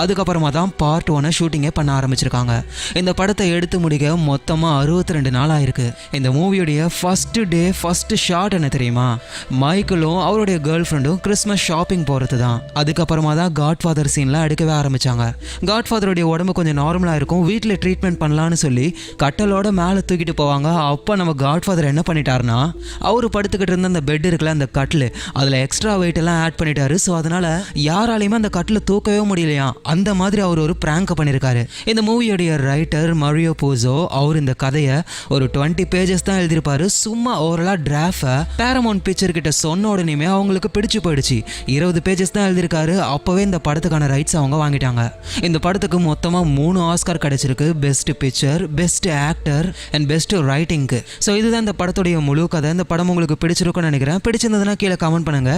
அதுக்கப்புறமா தான் பார்ட் 1 ஷூட்டிங்கே பண்ண ஆரம்பிச்சிருக்காங்க. இந்த படத்தை எடுத்து முடிக்க மொத்தமா 62 நாள் ஆயிருக்கு. இந்த மூவியுடைய ஃபர்ஸ்ட் டே ஃபர்ஸ்ட் ஷாட் என்ன தெரியுமா? மைக்கேலும் அவருடைய கேர்ள் ஃப்ரெண்டும் கிறிஸ்மஸ் ஷாப்பிங் போறது தான். அதுக்கப்புறமா தான் காட் ஃபாதர் சீன்லாம் எடுக்கவே ஆரம்பிச்சாங்க. காட் ஃபாதருடைய உடம்பு கொஞ்சம் நார்மலா இருக்கும். வீட்டில் ட்ரீட்மெண்ட் பண்ணலான்னு சொல்லி கட்டலோட மேலே தூக்கிட்டு போவாங்க. அப்போ நம்ம காட் ஃபாதர் என்ன பண்ணிட்டாருன்னா, அவர் படுத்துக்கிட்டு இருந்த அந்த பெட் இருக்குல்ல, அந்த கட்டில், அதில் எக்ஸ்ட்ரா வெயிட் எல்லாம் ஆட் பண்ணிட்டாரு. ஸோ அதனால யாராலையுமே அந்த கட்டில் தூக்கவே முடியலையா, அந்த மாதிரி அவர் ஒரு பிராங்க் பண்ணியிருக்காரு. இந்த மூவியோடைய ரைட்டர் மரியோ பூசோ, அவர் இந்த கதையை ஒரு 20 பேஜஸ் தான் எழுதியிருப்பாரு. சும்மா ஓவரலாக டிராஃப்டை பேரமௌண்ட் பிக்சர் கிட்ட சொன்ன உடனேயுமே அவங்களுக்கு பிடிச்சு போயிடுச்சு. 20 பேஜஸ் தான் எழுதியிருக்காரு. அப்போவே இந்த படத்துக்கான ரைட்ஸ் அவங்க வாங்கிட்டாங்க. இந்த படத்துக்கு மொத்தமாக 3 ஆஸ்கார் கிடைச்சிருக்கு. Best picture, best actor and best ரைட்டிங்க்கு. ஸோ இதுதான் இந்த படத்துடைய முழு கதை. இந்த படம் உங்களுக்கு பிடிச்சிருக்கும்னு நினைக்கிறேன். பிடிச்சிருந்ததுன்னா கீழே கமெண்ட் பண்ணுங்க.